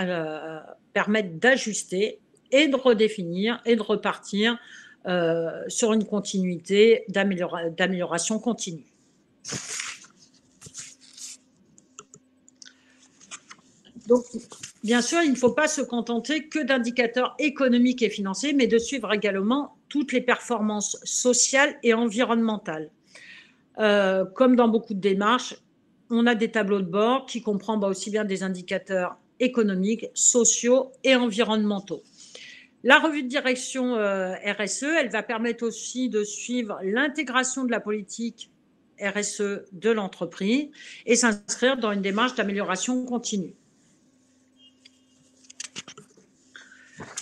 permettre d'ajuster et de redéfinir et de repartir sur une continuité d'amélioration continue. Donc, bien sûr, il ne faut pas se contenter que d'indicateurs économiques et financiers, mais de suivre également toutes les performances sociales et environnementales. Comme dans beaucoup de démarches, on a des tableaux de bord qui comprennent aussi bien des indicateurs économiques, sociaux et environnementaux. La revue de direction RSE, elle va permettre aussi de suivre l'intégration de la politique RSE de l'entreprise et s'inscrire dans une démarche d'amélioration continue.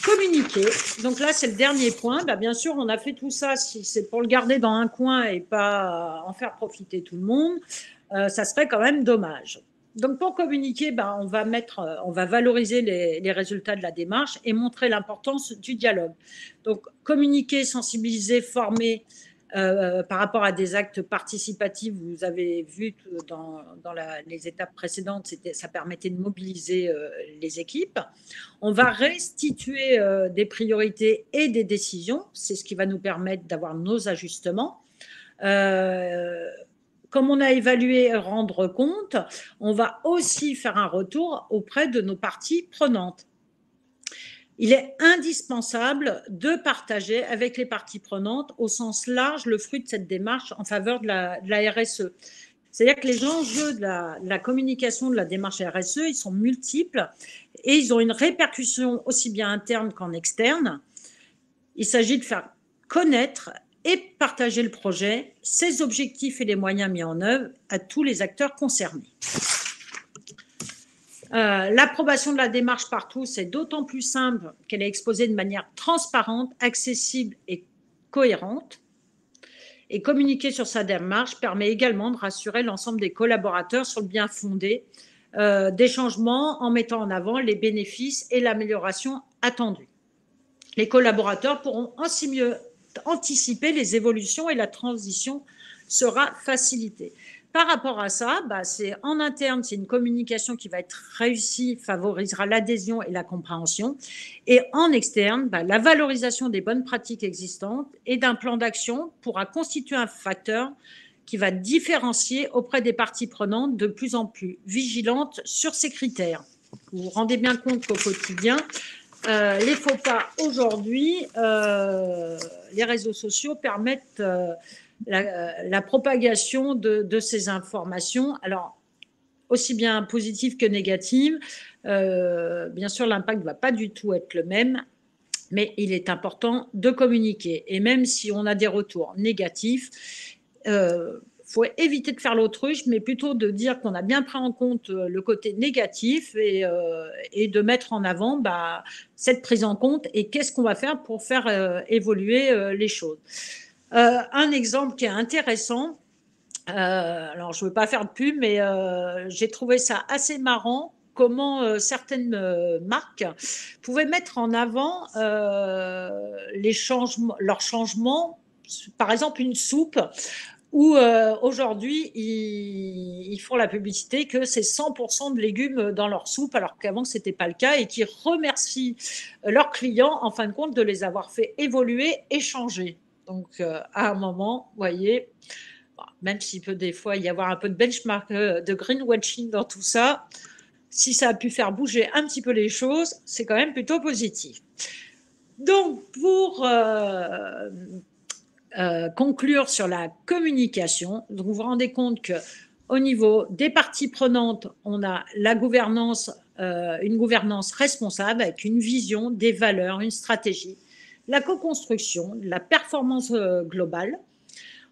Communiquer. Donc là, c'est le dernier point. Bien sûr, on a fait tout ça. Si c'est pour le garder dans un coin et pas en faire profiter tout le monde, ça serait quand même dommage. Donc, pour communiquer, on va valoriser les résultats de la démarche et montrer l'importance du dialogue. Donc, communiquer, sensibiliser, former par rapport à des actes participatifs. Vous avez vu dans les étapes précédentes, ça permettait de mobiliser les équipes. On va restituer des priorités et des décisions. C'est ce qui va nous permettre d'avoir nos ajustements. Comme on a évalué et rendre compte, on va aussi faire un retour auprès de nos parties prenantes. Il est indispensable de partager avec les parties prenantes au sens large le fruit de cette démarche en faveur de la RSE. C'est-à-dire que les enjeux de la communication de la démarche RSE, ils sont multiples et ils ont une répercussion aussi bien interne qu'en externe. Il s'agit de faire connaître et partager le projet, ses objectifs et les moyens mis en œuvre à tous les acteurs concernés. L'approbation de la démarche par tous est d'autant plus simple qu'elle est exposée de manière transparente, accessible et cohérente. Et communiquer sur sa démarche permet également de rassurer l'ensemble des collaborateurs sur le bien fondé des changements en mettant en avant les bénéfices et l'amélioration attendue. Les collaborateurs pourront ainsi mieux anticiper les évolutions et la transition sera facilitée. Par rapport à ça, c'est en interne, c'est une communication qui va être réussie, favorisera l'adhésion et la compréhension. Et en externe, la valorisation des bonnes pratiques existantes et d'un plan d'action pourra constituer un facteur qui va différencier auprès des parties prenantes de plus en plus vigilantes sur ces critères. Vous vous rendez bien compte qu'au quotidien, les faux pas aujourd'hui, les réseaux sociaux permettent la propagation de ces informations, alors aussi bien positives que négatives. Bien sûr, l'impact ne va pas du tout être le même, mais il est important de communiquer. Et même si on a des retours négatifs, faut éviter de faire l'autruche, mais plutôt de dire qu'on a bien pris en compte le côté négatif et de mettre en avant cette prise en compte et qu'est-ce qu'on va faire pour faire évoluer les choses. Un exemple qui est intéressant, alors je ne veux pas faire de pub, mais j'ai trouvé ça assez marrant comment certaines marques pouvaient mettre en avant leurs changements. Par exemple, une soupe où aujourd'hui, ils font la publicité que c'est 100% de légumes dans leur soupe, alors qu'avant, ce n'était pas le cas, et qui remercient leurs clients, en fin de compte, de les avoir fait évoluer et changer. Donc, à un moment, vous voyez, même s'il peut des fois y avoir un peu de benchmark, de greenwashing dans tout ça, si ça a pu faire bouger un petit peu les choses, c'est quand même plutôt positif. Donc, pour conclure sur la communication, donc vous vous rendez compte qu'au niveau des parties prenantes, on a la gouvernance, une gouvernance responsable avec une vision, des valeurs, une stratégie, la co-construction, la performance globale.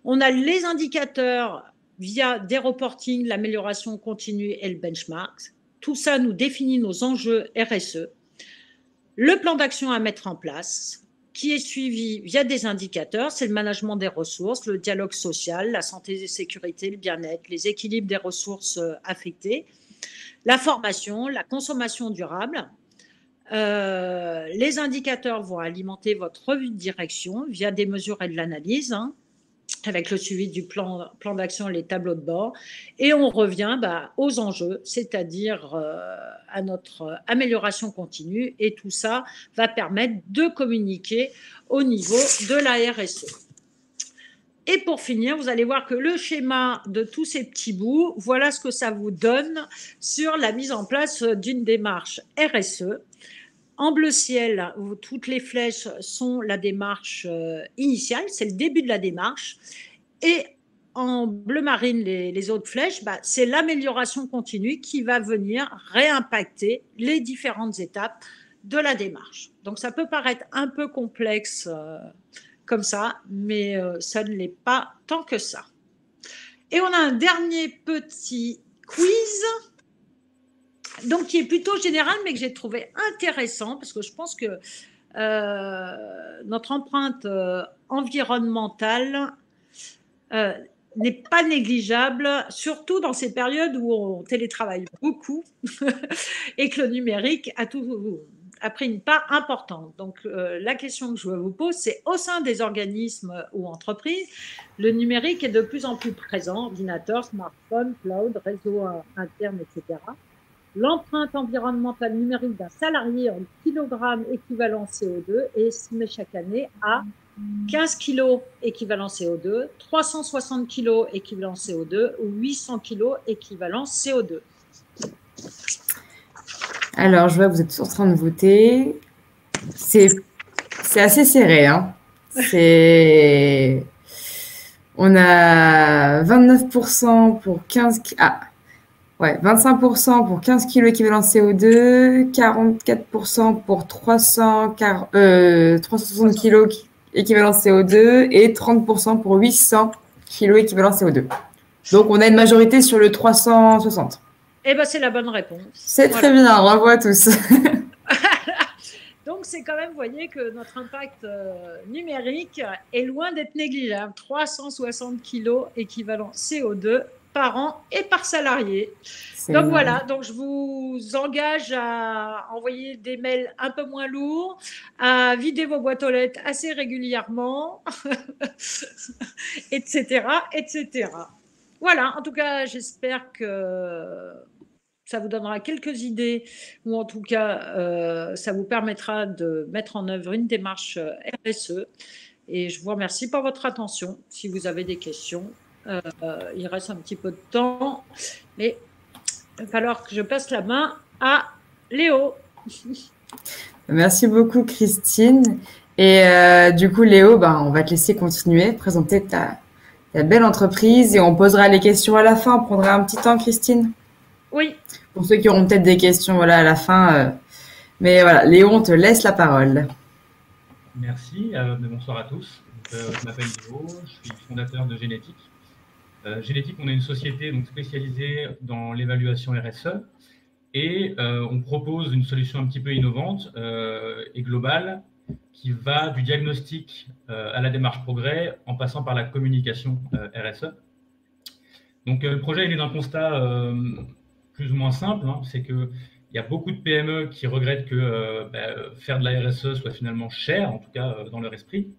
On a les indicateurs via des reportings, l'amélioration continue et le benchmark. Tout ça nous définit nos enjeux RSE. Le plan d'action à mettre en place, qui est suivi via des indicateurs, c'est le management des ressources, le dialogue social, la santé et sécurité, le bien-être, les équilibres des ressources affectées, la formation, la consommation durable. Les indicateurs vont alimenter votre revue de direction via des mesures et de l'analyse, avec le suivi du plan d'action et les tableaux de bord. Et on revient aux enjeux, c'est-à-dire à notre amélioration continue. Et tout ça va permettre de communiquer au niveau de la RSE. Et pour finir, vous allez voir que le schéma de tous ces petits bouts, voilà ce que ça vous donne sur la mise en place d'une démarche RSE. En bleu ciel, toutes les flèches sont la démarche initiale, c'est le début de la démarche. Et en bleu marine, les autres flèches, c'est l'amélioration continue qui va venir réimpacter les différentes étapes de la démarche. Donc, ça peut paraître un peu complexe comme ça, mais ça ne l'est pas tant que ça. Et on a un dernier petit quiz, donc qui est plutôt général, mais que j'ai trouvé intéressant, parce que je pense que notre empreinte environnementale n'est pas négligeable, surtout dans ces périodes où on télétravaille beaucoup et que le numérique a pris une part importante. Donc, la question que je vous pose, c'est au sein des organismes ou entreprises, le numérique est de plus en plus présent, ordinateur, smartphone, cloud, réseau interne, etc. L'empreinte environnementale numérique d'un salarié en kilogrammes équivalent CO2 est estimée chaque année à 15 kg équivalent CO2, 360 kg équivalent CO2 ou 800 kg équivalent CO2. Alors, je vois que vous êtes tous en train de voter. C'est assez serré, hein. On a 29% pour 15... Ah, ouais, 25% pour 15 kg équivalent CO2, 44% pour 360 kg équivalent CO2 et 30% pour 800 kg équivalent CO2. Donc, on a une majorité sur le 360. Eh bien, c'est la bonne réponse. C'est très bien, bravo à tous. Donc, c'est quand même, vous voyez, que notre impact numérique est loin d'être négligeable. 360 kg équivalent CO2 par an et par salarié. Donc voilà, donc je vous engage à envoyer des mails un peu moins lourds, à vider vos boîtes aux lettres assez régulièrement, etc., etc. Voilà, en tout cas, j'espère que ça vous donnera quelques idées, ou en tout cas, ça vous permettra de mettre en œuvre une démarche RSE. Et je vous remercie pour votre attention. Si vous avez des questions, il reste un petit peu de temps, mais il va falloir que je passe la main à Léo. Merci beaucoup, Christine. Et du coup, Léo, on va te laisser continuer, présenter ta belle entreprise et on posera les questions à la fin. On prendra un petit temps, Christine. Oui. Pour ceux qui auront peut-être des questions à la fin. Mais voilà, Léo, on te laisse la parole. Merci. Bonsoir à tous. Je m'appelle Léo, je suis fondateur de Génétique. Génétique, on est une société spécialisée dans l'évaluation RSE et on propose une solution un petit peu innovante et globale qui va du diagnostic à la démarche progrès en passant par la communication RSE. Donc le projet est né d'un constat plus ou moins simple, c'est que Il y a beaucoup de PME qui regrettent que faire de la RSE soit finalement cher, en tout cas dans leur esprit,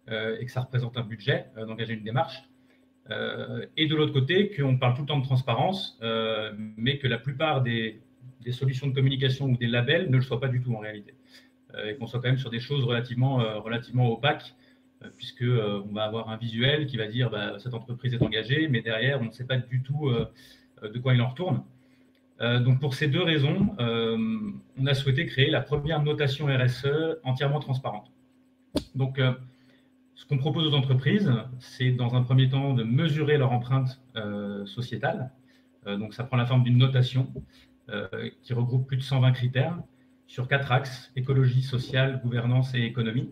et que ça représente un budget d'engager une démarche. Et de l'autre côté, qu'on parle tout le temps de transparence, mais que la plupart des solutions de communication ou des labels ne le soient pas du tout en réalité. Et qu'on soit quand même sur des choses relativement opaques, puisque on va avoir un visuel qui va dire cette entreprise est engagée, mais derrière, on ne sait pas du tout de quoi il en retourne. Donc pour ces deux raisons, on a souhaité créer la première notation RSE entièrement transparente. Donc ce qu'on propose aux entreprises, c'est dans un premier temps de mesurer leur empreinte sociétale. Donc ça prend la forme d'une notation qui regroupe plus de 120 critères sur 4 axes: écologie, sociale, gouvernance et économie.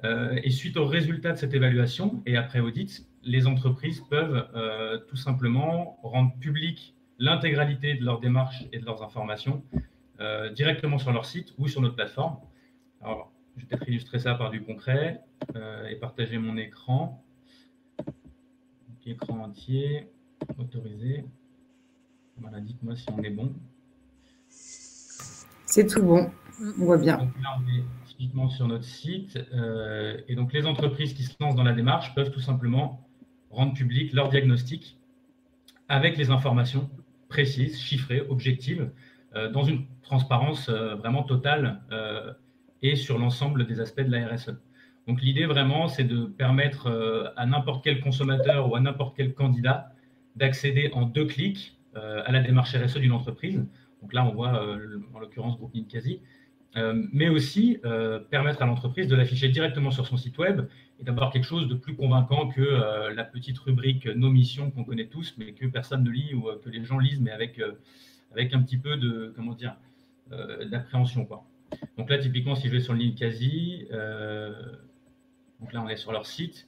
Et suite aux résultats de cette évaluation et après audit, les entreprises peuvent tout simplement rendre public l'intégralité de leurs démarches et de leurs informations directement sur leur site ou sur notre plateforme. Alors, je vais peut-être illustrer ça par du concret et partager mon écran. Donc, écran entier, autorisé. Voilà, dites-moi si on est bon. C'est tout bon, on voit bien. Donc là, on est typiquement sur notre site. Et donc, les entreprises qui se lancent dans la démarche peuvent tout simplement rendre public leur diagnostic avec les informations précises, chiffrées, objectives, dans une transparence vraiment totale et sur l'ensemble des aspects de la RSE. Donc l'idée vraiment, c'est de permettre à n'importe quel consommateur ou à n'importe quel candidat d'accéder en 2 clics à la démarche RSE d'une entreprise. Donc là, on voit en l'occurrence Groupe Ninkasi, mais aussi permettre à l'entreprise de l'afficher directement sur son site web et d'avoir quelque chose de plus convaincant que la petite rubrique Nos missions qu'on connaît tous, mais que personne ne lit ou que les gens lisent, mais avec un petit peu de, comment dire, d'appréhension, quoi. Donc là, typiquement, si je vais sur le Ninkasi, donc là, on est sur leur site,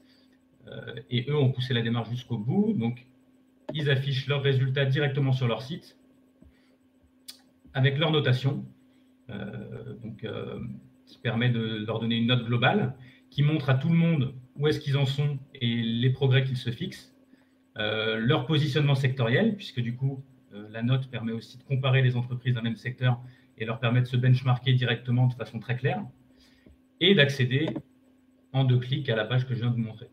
et eux ont poussé la démarche jusqu'au bout. Donc, ils affichent leurs résultats directement sur leur site, avec leur notation, qui permet de leur donner une note globale, qui montre à tout le monde où est-ce qu'ils en sont et les progrès qu'ils se fixent, leur positionnement sectoriel, puisque du coup, la note permet aussi de comparer les entreprises d'un même secteur et leur permet de se benchmarker directement de façon très claire, et d'accéder en 2 clics à la page que je viens de vous montrer.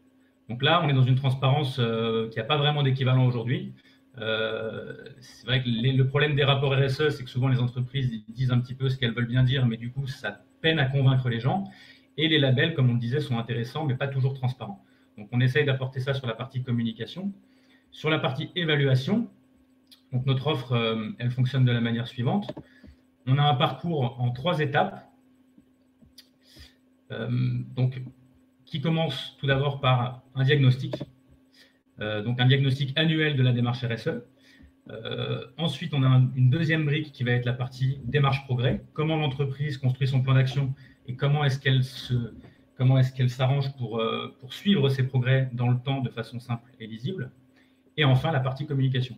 Donc là, on est dans une transparence qui n'a pas vraiment d'équivalent aujourd'hui. C'est vrai que le problème des rapports RSE, c'est que souvent les entreprises disent un petit peu ce qu'elles veulent bien dire, mais du coup, ça peine à convaincre les gens. Et les labels, comme on le disait, sont intéressants, mais pas toujours transparents. Donc, on essaye d'apporter ça sur la partie communication. Sur la partie évaluation, donc notre offre, elle fonctionne de la manière suivante. On a un parcours en 3 étapes. Donc, qui commence tout d'abord par un diagnostic. Donc un diagnostic annuel de la démarche RSE. Ensuite, on a une deuxième brique qui va être la partie démarche progrès. Comment l'entreprise construit son plan d'action et comment est-ce qu'elle s'arrange pour suivre ses progrès dans le temps de façon simple et lisible. Et enfin, la partie communication.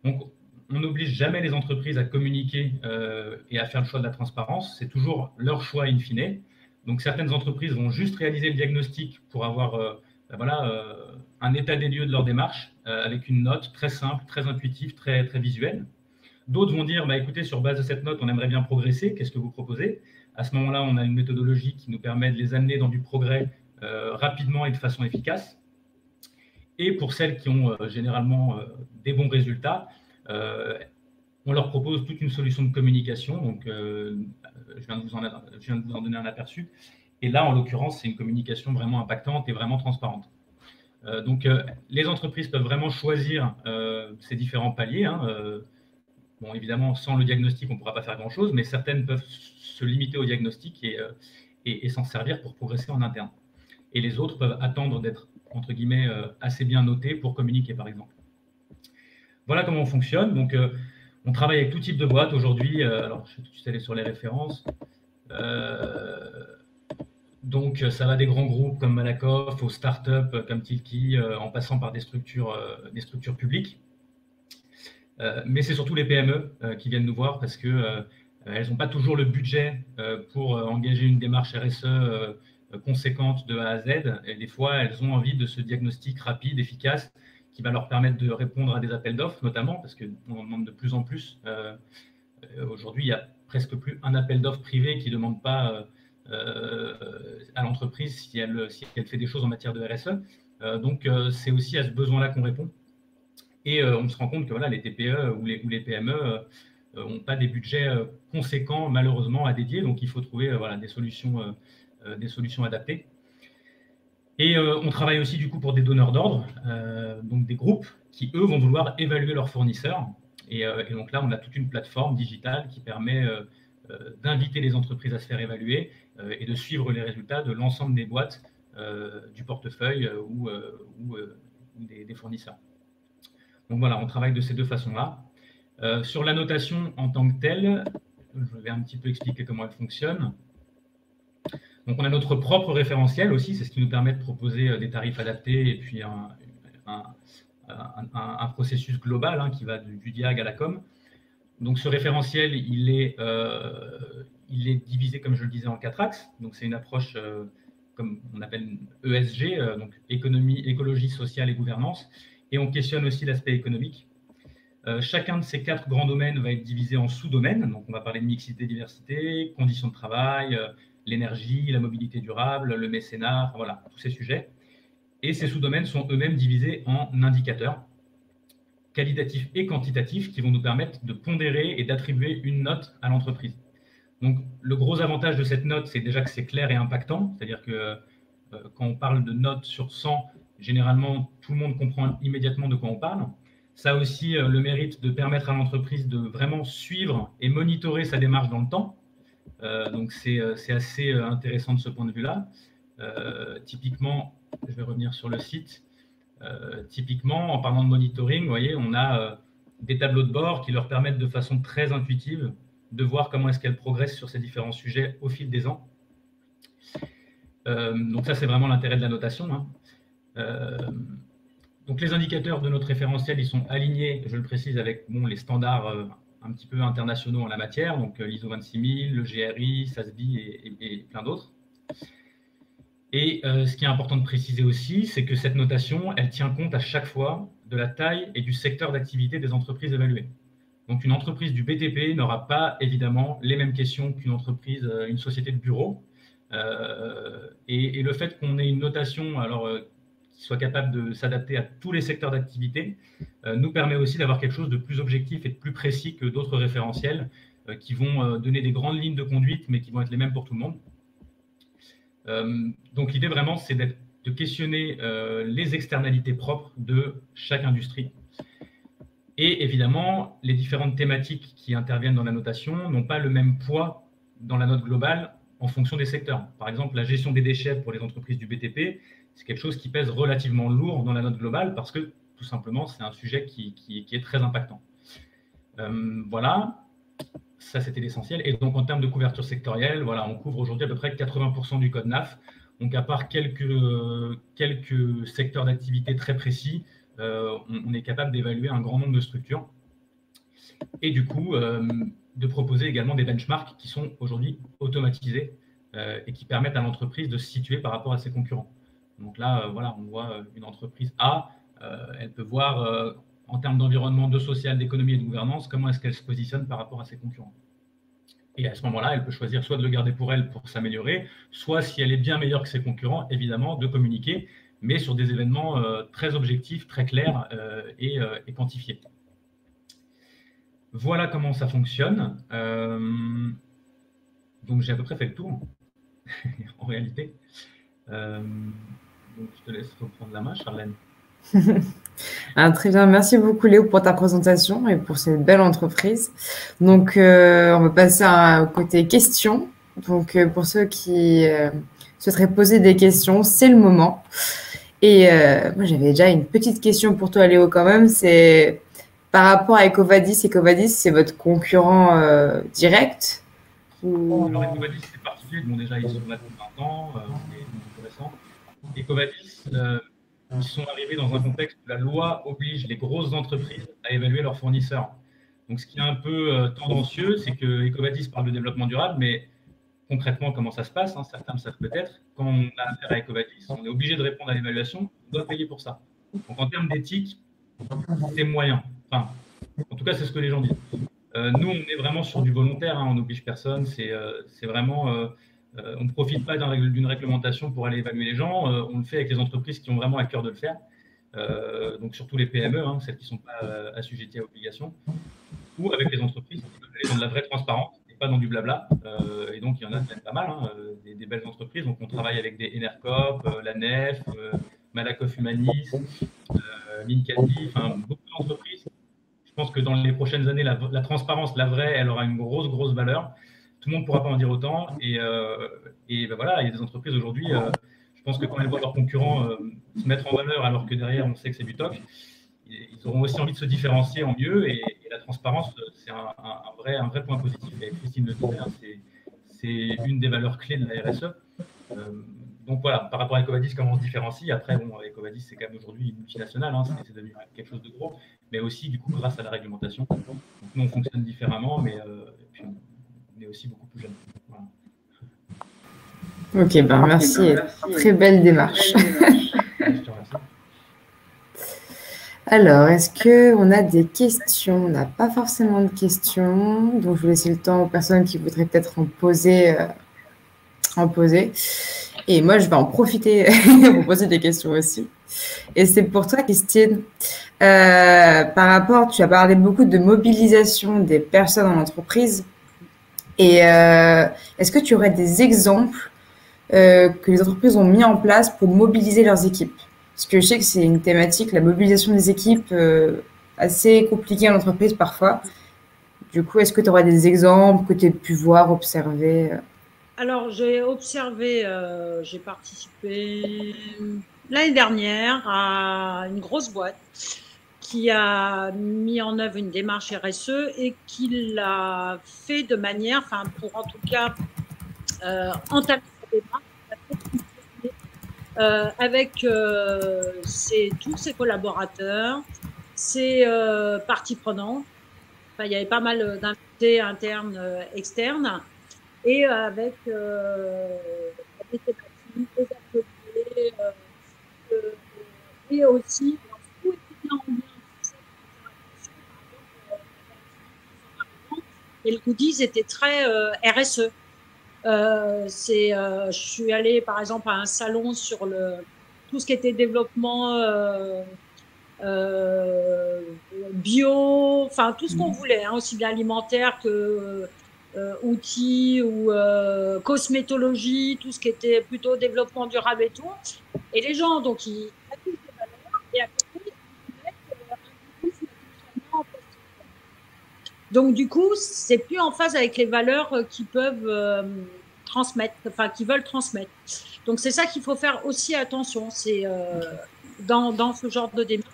Donc, on n'oblige jamais les entreprises à communiquer et à faire le choix de la transparence. C'est toujours leur choix in fine. Donc, certaines entreprises vont juste réaliser le diagnostic pour avoir un état des lieux de leur démarche avec une note très simple, très intuitive, très, très visuelle. D'autres vont dire, écoutez, sur base de cette note, on aimerait bien progresser, qu'est-ce que vous proposez? À ce moment-là, on a une méthodologie qui nous permet de les amener dans du progrès rapidement et de façon efficace. Et pour celles qui ont généralement des bons résultats, on leur propose toute une solution de communication. Donc, je viens de vous en donner un aperçu. Et là, en l'occurrence, c'est une communication vraiment impactante et vraiment transparente. Donc, les entreprises peuvent vraiment choisir ces différents paliers. Bon, évidemment, sans le diagnostic, on ne pourra pas faire grand-chose, mais certaines peuvent se limiter au diagnostic et s'en servir pour progresser en interne. Et les autres peuvent attendre d'être, entre guillemets, assez bien notés pour communiquer, par exemple. Voilà comment on fonctionne. Donc, on travaille avec tout type de boîtes aujourd'hui. Alors, je vais tout de suite aller sur les références. Donc, ça va des grands groupes comme Malakoff aux startups comme Tilki, en passant par des structures publiques. Mais c'est surtout les PME qui viennent nous voir parce qu'elles n'ont pas toujours le budget pour engager une démarche RSE conséquente de A à Z. Et des fois, elles ont envie de ce diagnostic rapide, efficace, qui va leur permettre de répondre à des appels d'offres, notamment, parce qu'on en demande de plus en plus Aujourd'hui, il n'y a presque plus un appel d'offres privé qui ne demande pas à l'entreprise si elle fait des choses en matière de RSE. Donc, c'est aussi à ce besoin-là qu'on répond. Et on se rend compte que voilà, les TPE ou les PME n'ont pas des budgets conséquents, malheureusement, à dédier. Donc, il faut trouver voilà, des solutions adaptées. Et on travaille aussi, du coup, pour des donneurs d'ordre, donc des groupes qui, eux, vont vouloir évaluer leurs fournisseurs. Et donc là, on a toute une plateforme digitale qui permet d'inviter les entreprises à se faire évaluer et de suivre les résultats de l'ensemble des boîtes du portefeuille ou des fournisseurs. Donc voilà, on travaille de ces deux façons-là. Sur la notation en tant que telle, je vais un petit peu expliquer comment elle fonctionne. Donc on a notre propre référentiel aussi, c'est ce qui nous permet de proposer des tarifs adaptés et puis un processus global qui va du DIAG à la com. Donc ce référentiel, il est divisé, comme je le disais, en 4 axes. Donc c'est une approche comme on appelle ESG, donc économie, écologie, sociale et gouvernance. Et on questionne aussi l'aspect économique. Chacun de ces 4 grands domaines va être divisé en sous-domaines. Donc on va parler de mixité, diversité, conditions de travail, l'énergie, la mobilité durable, le mécénat, voilà, tous ces sujets. Et ces sous-domaines sont eux-mêmes divisés en indicateurs qualitatifs et quantitatifs qui vont nous permettre de pondérer et d'attribuer une note à l'entreprise. Donc, le gros avantage de cette note, c'est déjà que c'est clair et impactant. C'est-à-dire que quand on parle de note sur 100, généralement, tout le monde comprend immédiatement de quoi on parle. Ça a aussi le mérite de permettre à l'entreprise de vraiment suivre et monitorer sa démarche dans le temps. Donc, c'est assez intéressant de ce point de vue-là. Typiquement, je vais revenir sur le site. Typiquement, en parlant de monitoring, vous voyez, on a des tableaux de bord qui leur permettent de façon très intuitive de voir comment est-ce qu'elles progressent sur ces différents sujets au fil des ans. Donc ça, c'est vraiment l'intérêt de la notation. Donc les indicateurs de notre référentiel, ils sont alignés, je le précise, avec les standards un petit peu internationaux en la matière, donc l'ISO 26000, le GRI, SASB et plein d'autres. Et ce qui est important de préciser aussi, c'est que cette notation, elle tient compte à chaque fois de la taille et du secteur d'activité des entreprises évaluées. Donc une entreprise du BTP n'aura pas évidemment les mêmes questions qu'une entreprise, une société de bureau. Et le fait qu'on ait une notation qui soit capable de s'adapter à tous les secteurs d'activité nous permet aussi d'avoir quelque chose de plus objectif et de plus précis que d'autres référentiels qui vont donner des grandes lignes de conduite, mais qui vont être les mêmes pour tout le monde. Donc l'idée vraiment, c'est de questionner les externalités propres de chaque industrie. Et évidemment, les différentes thématiques qui interviennent dans la notation n'ont pas le même poids dans la note globale en fonction des secteurs. Par exemple, la gestion des déchets pour les entreprises du BTP, c'est quelque chose qui pèse relativement lourd dans la note globale parce que, tout simplement, c'est un sujet qui est très impactant. Voilà, ça c'était l'essentiel. Et donc, en termes de couverture sectorielle, voilà, on couvre aujourd'hui à peu près 80% du code NAF. Donc, à part quelques secteurs d'activité très précis, on est capable d'évaluer un grand nombre de structures et du coup de proposer également des benchmarks qui sont aujourd'hui automatisés et qui permettent à l'entreprise de se situer par rapport à ses concurrents. Donc là, voilà, on voit une entreprise A, elle peut voir en termes d'environnement, de social, d'économie et de gouvernance, comment est-ce qu'elle se positionne par rapport à ses concurrents. Et à ce moment-là, elle peut choisir soit de le garder pour elle pour s'améliorer, soit si elle est bien meilleure que ses concurrents, évidemment, de communiquer, mais sur des événements très objectifs, très clairs et quantifiés. Voilà comment ça fonctionne. Donc, j'ai à peu près fait le tour, en réalité. Donc, je te laisse reprendre la main, Charlène. Très bien, merci beaucoup Léo pour ta présentation et pour cette belle entreprise. Donc, on va passer au côté questions. Donc, pour ceux qui souhaiteraient poser des questions, c'est le moment. Et moi, j'avais déjà une petite question pour toi, Léo, quand même. C'est par rapport à Ecovadis. Ecovadis, c'est votre concurrent direct Alors, Ecovadis, c'est particulier. Bon, déjà, ils sont là depuis 20 ans, c'est intéressant. Ecovadis, ils sont arrivés dans un contexte où la loi oblige les grosses entreprises à évaluer leurs fournisseurs. Donc, ce qui est un peu tendancieux, c'est que Ecovadis parle de développement durable, mais concrètement, comment ça se passe, certains le savent peut-être, quand on a affaire à Ecovadis, on est obligé de répondre à l'évaluation, on doit payer pour ça. Donc, en termes d'éthique, c'est moyen. Enfin, en tout cas, c'est ce que les gens disent. Nous, on est vraiment sur du volontaire, hein, on n'oblige personne. C'est vraiment, on ne profite pas d'une réglementation pour aller évaluer les gens. On le fait avec les entreprises qui ont vraiment à cœur de le faire. Donc surtout les PME, hein, celles qui ne sont pas assujetties à obligation, ou avec les entreprises qui veulent aller dans de la vraie transparence et pas dans du blabla. Et donc il y en a quand même pas mal, hein, des belles entreprises. Donc on travaille avec des Enercop, la Nef, Malakoff Humanis, Linkadi, enfin beaucoup d'entreprises. Je pense que dans les prochaines années, la transparence, la vraie, elle aura une grosse valeur. Tout le monde ne pourra pas en dire autant. Et ben voilà, il y a des entreprises aujourd'hui, je pense que quand elles voient leurs concurrents se mettre en valeur alors que derrière, on sait que c'est du toc, ils auront aussi envie de se différencier en mieux. Et la transparence, c'est un vrai point positif. Et Christine le disait, hein, c'est une des valeurs clés de la RSE. Donc voilà, par rapport à Ecovadis, comment on se différencie. Après, bon, Ecovadis, c'est quand même aujourd'hui une multinationale, hein, c'est devenu quelque chose de gros, mais aussi, du coup, grâce à la réglementation. Donc nous, on fonctionne différemment, mais puis on est aussi beaucoup plus jeune. Voilà. Ok, ben merci. Très belle démarche. Je te remercie. Alors, est-ce qu'on a des questions? On n'a pas forcément de questions, donc je vais laisser le temps aux personnes qui voudraient peut-être en poser. Et moi, je vais en profiter pour poser des questions aussi. Et c'est pour toi, Christine. Par rapport, tu as parlé beaucoup de mobilisation des personnes en entreprise. Et est-ce que tu aurais des exemples que les entreprises ont mis en place pour mobiliser leurs équipes? Parce que je sais que c'est une thématique, la mobilisation des équipes, assez compliquée en entreprise parfois. Du coup, est-ce que tu aurais des exemples que tu as pu voir, observer? Alors, j'ai observé, j'ai participé l'année dernière à une grosse boîte qui a mis en œuvre une démarche RSE et qui l'a fait de manière, enfin, pour en tout cas entamer sa démarche, avec tous ses collaborateurs, ses parties prenantes. Enfin, il y avait pas mal d'invités internes, externes. Et avec des thématiques, des ateliers, et aussi, tout était bien en lien et le goodies était très RSE. Je suis allée par exemple à un salon sur tout ce qui était développement bio, enfin tout ce qu'on voulait, hein, aussi bien alimentaire que outils ou cosmétologie, tout ce qui était plutôt développement durable et tout. Et les gens, donc, ils appliquent des valeurs et à côté, ils mettent un positionnement en plastique. Donc, du coup, c'est plus en phase avec les valeurs qu'ils peuvent transmettre, enfin, qu'ils veulent transmettre. Donc, c'est ça qu'il faut faire aussi attention. C'est dans ce genre de démarche,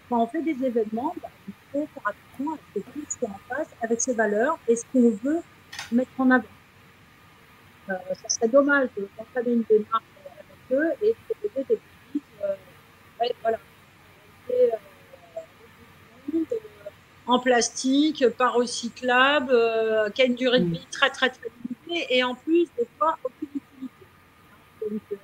quand on fait des événements, il faut faire attention à ce que tout soit en phase avec ces valeurs et ce qu'on veut mettre en avant. Ça serait dommage d'entamer une démarche avec eux et de proposer des petites voilà, en plastique, pas recyclable, qui a une durée de vie très limitée et en plus des fois aucune utilité.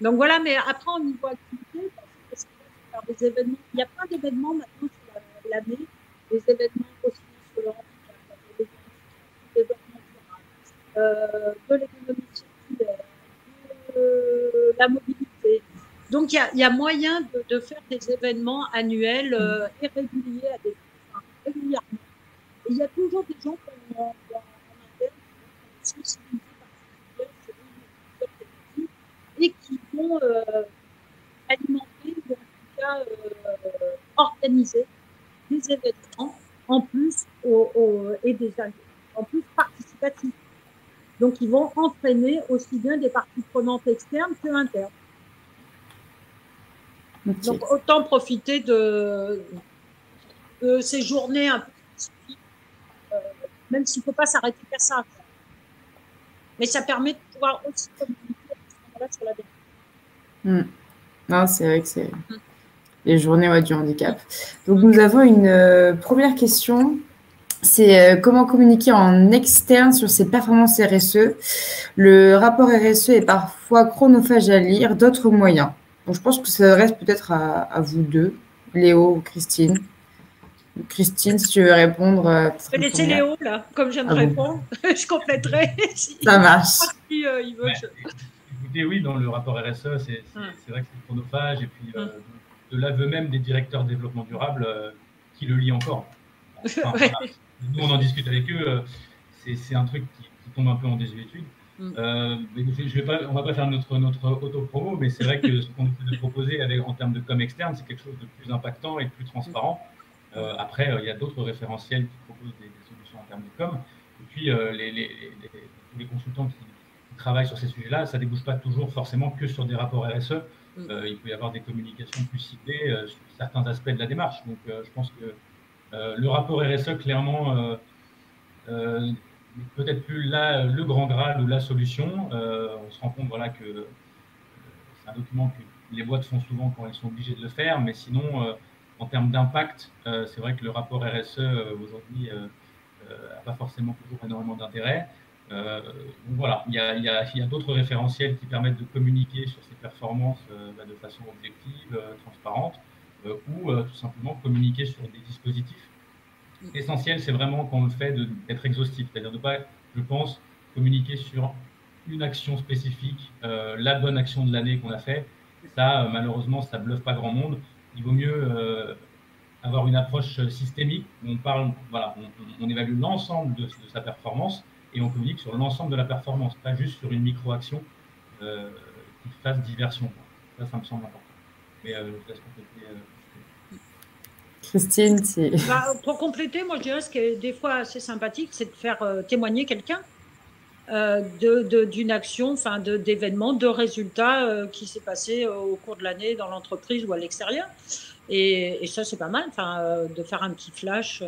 Donc voilà, mais après au niveau activité, parce que faire des événements, il y a plein d'événements maintenant sur l'année, des événements aussi sur le handicap, des développement durable, de l'économie circulaire, de la mobilité. Donc il y a moyen de faire des événements annuels et réguliers régulièrement. Et il y a toujours des gens qui ont en interne qui sont sensibilisés et qui vont alimenter ou en tout cas organiser des événements en plus et en plus participatifs. Donc ils vont entraîner aussi bien des parties prenantes externes que internes. Okay. Donc autant profiter de ces journées un peu spécifiques, même s'il ne faut pas s'arrêter qu'à ça. Mais ça permet de pouvoir aussi communiquer sur la démarche. Non, c'est vrai que c'est les journées du handicap. Donc, nous avons une première question. C'est comment communiquer en externe sur ses performances RSE. Le rapport RSE est parfois chronophage à lire, d'autres moyens. Donc, je pense que ça reste peut-être à vous deux, Léo ou Christine. Christine, si tu veux répondre. Je vais laisser Léo, là, comme je viens de répondre. Je compléterai. Ça marche. Si, il veut écoutez, oui, dans le rapport RSE, c'est vrai que c'est chronophage. Et puis, de l'aveu même des directeurs de développement durable qui le lient encore. Enfin, voilà. Nous, on en discute avec eux. C'est un truc qui tombe un peu en désuétude. On ne va pas faire notre auto-promo, mais c'est vrai que ce qu'on essaie de proposer en termes de com externe, c'est quelque chose de plus impactant et de plus transparent. Après, il y a d'autres référentiels qui proposent des solutions en termes de com. Et puis, les consultants qui travaillent sur ces sujets-là, ça ne débouche pas toujours forcément que sur des rapports RSE. Il peut y avoir des communications plus ciblées sur certains aspects de la démarche. Donc, je pense que le rapport RSE, clairement, peut-être plus là le grand Graal ou la solution. On se rend compte voilà, que c'est un document que les boîtes font souvent quand elles sont obligées de le faire, mais sinon, en termes d'impact, c'est vrai que le rapport RSE aujourd'hui n'a pas forcément toujours énormément d'intérêt. Donc voilà, il y a d'autres référentiels qui permettent de communiquer sur ces performances de façon objective, transparente, ou tout simplement communiquer sur des dispositifs. L'essentiel, c'est vraiment quand on le fait d'être exhaustif, c'est-à-dire de ne pas, je pense, communiquer sur une action spécifique, la bonne action de l'année qu'on a fait. Ça, malheureusement, ça ne bluffe pas grand monde. Il vaut mieux avoir une approche systémique où on parle, voilà, on évalue l'ensemble de sa performance et on communique sur l'ensemble de la performance, pas juste sur une micro-action qui fasse diversion. Ça me semble important. Mais je laisse compléter. Christine, pour compléter, moi je dirais ce qui est des fois assez sympathique, c'est de faire témoigner quelqu'un d'une action, enfin d'événements, de résultats qui s'est passé au cours de l'année dans l'entreprise ou à l'extérieur. Et ça, c'est pas mal, de faire un petit flash,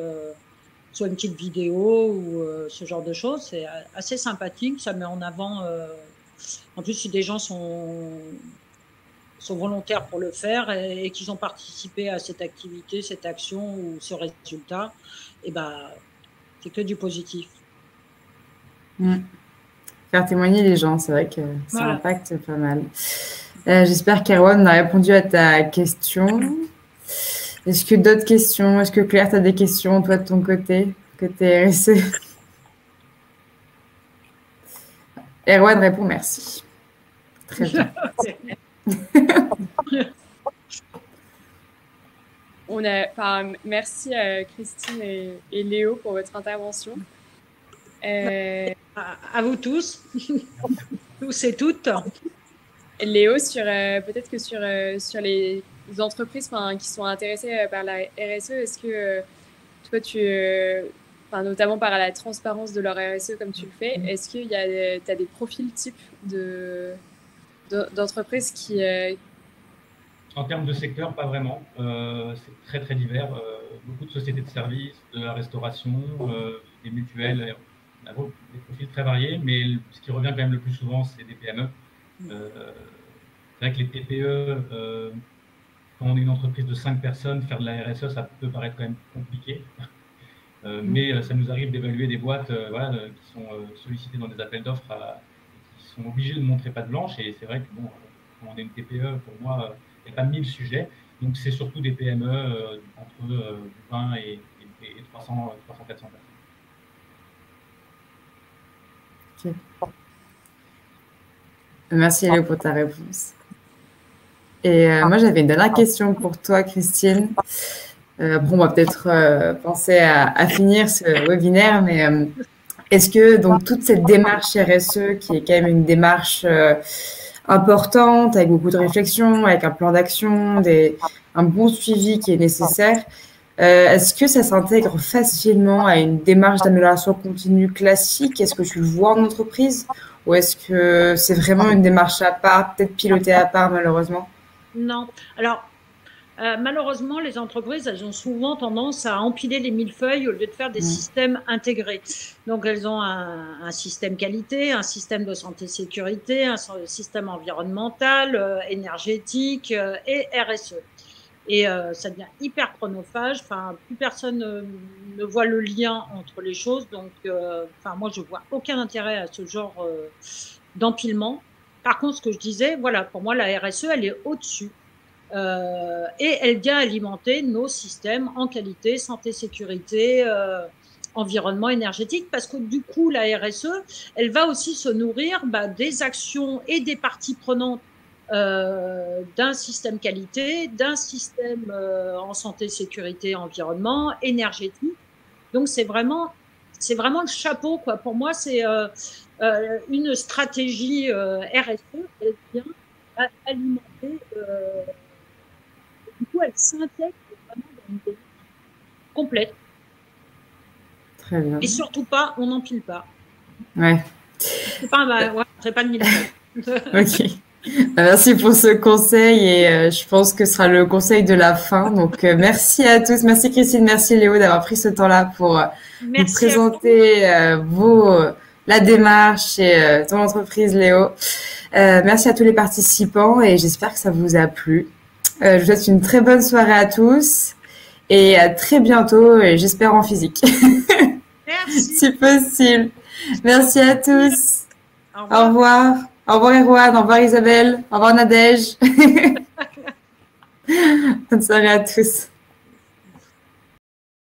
soit une petite vidéo ou ce genre de choses. C'est assez sympathique, ça met en avant. En plus, si des gens sont volontaires pour le faire et qu'ils ont participé à cette activité, cette action ou ce résultat, et c'est que du positif. Faire témoigner les gens, c'est vrai que ça impacte pas mal. J'espère qu'Erwan a répondu à ta question. Est-ce que d'autres questions? Est-ce que Claire, tu as des questions, toi, de ton côté RSE? Erwan répond merci. Très bien. Merci Christine et Léo pour votre intervention. À vous tous, tous et toutes. Léo, peut-être que sur les entreprises qui sont intéressées par la RSE, est-ce que toi, notamment par la transparence de leur RSE comme tu le fais, est-ce que tu as des profils types d'entreprises qui... En termes de secteur, pas vraiment. C'est très, très divers. Beaucoup de sociétés de services, de la restauration, des mutuelles, des profils très variés, mais ce qui revient quand même le plus souvent, c'est des PME. C'est vrai que les TPE, quand on est une entreprise de 5 personnes, faire de la RSE, ça peut paraître quand même compliqué. Mais ça nous arrive d'évaluer des boîtes qui sont sollicitées dans des appels d'offres qui sont obligées de montrer patte blanche. Et c'est vrai que quand on est une TPE, pour moi, il n'y a pas 1000 sujets. Donc, c'est surtout des PME entre 20 et 300, 400 personnes. Okay. Merci Léo pour ta réponse. Et moi, j'avais une dernière question pour toi, Christine. On va peut-être penser à finir ce webinaire, mais est-ce que donc toute cette démarche RSE, qui est quand même une démarche importante, avec beaucoup de réflexion, avec un plan d'action, un bon suivi qui est nécessaire, est-ce que ça s'intègre facilement à une démarche d'amélioration continue classique? Est-ce que tu le vois en entreprise? Ou est-ce que c'est vraiment une démarche à part, peut-être pilotée à part, malheureusement? Non. Alors, malheureusement, les entreprises, elles ont souvent tendance à empiler les millefeuilles au lieu de faire des systèmes intégrés. Donc, elles ont un système qualité, un système de santé-sécurité, un système environnemental, énergétique et RSE. Et ça devient hyper chronophage. Enfin, plus personne ne voit le lien entre les choses. Donc, moi, je vois aucun intérêt à ce genre d'empilement. Par contre, ce que je disais, voilà, pour moi, la RSE, elle est au-dessus. Et elle vient alimenter nos systèmes en qualité, santé, sécurité, environnement énergétique, parce que du coup, la RSE, elle va aussi se nourrir des actions et des parties prenantes d'un système qualité, d'un système en santé, sécurité, environnement, énergétique. Donc, c'est vraiment le chapeau, quoi. Pour moi, c'est une stratégie RSE, elle vient alimenter, du coup, elle s'intègre vraiment dans une démarche complète. Très bien. Et surtout pas, on n'empile pas. Ouais. C'est pas de militaire. Ok. Merci pour ce conseil et je pense que ce sera le conseil de la fin. Donc, merci à tous. Merci Christine, merci Léo d'avoir pris ce temps-là pour nous présenter la démarche et ton entreprise, Léo. Merci à tous les participants et j'espère que ça vous a plu. Je vous souhaite une très bonne soirée à tous et à très bientôt, et j'espère en physique. Merci. Si possible. Merci à tous. Au revoir. Au revoir Erwan, au revoir Isabelle, au revoir Nadège. Bonne soirée à tous.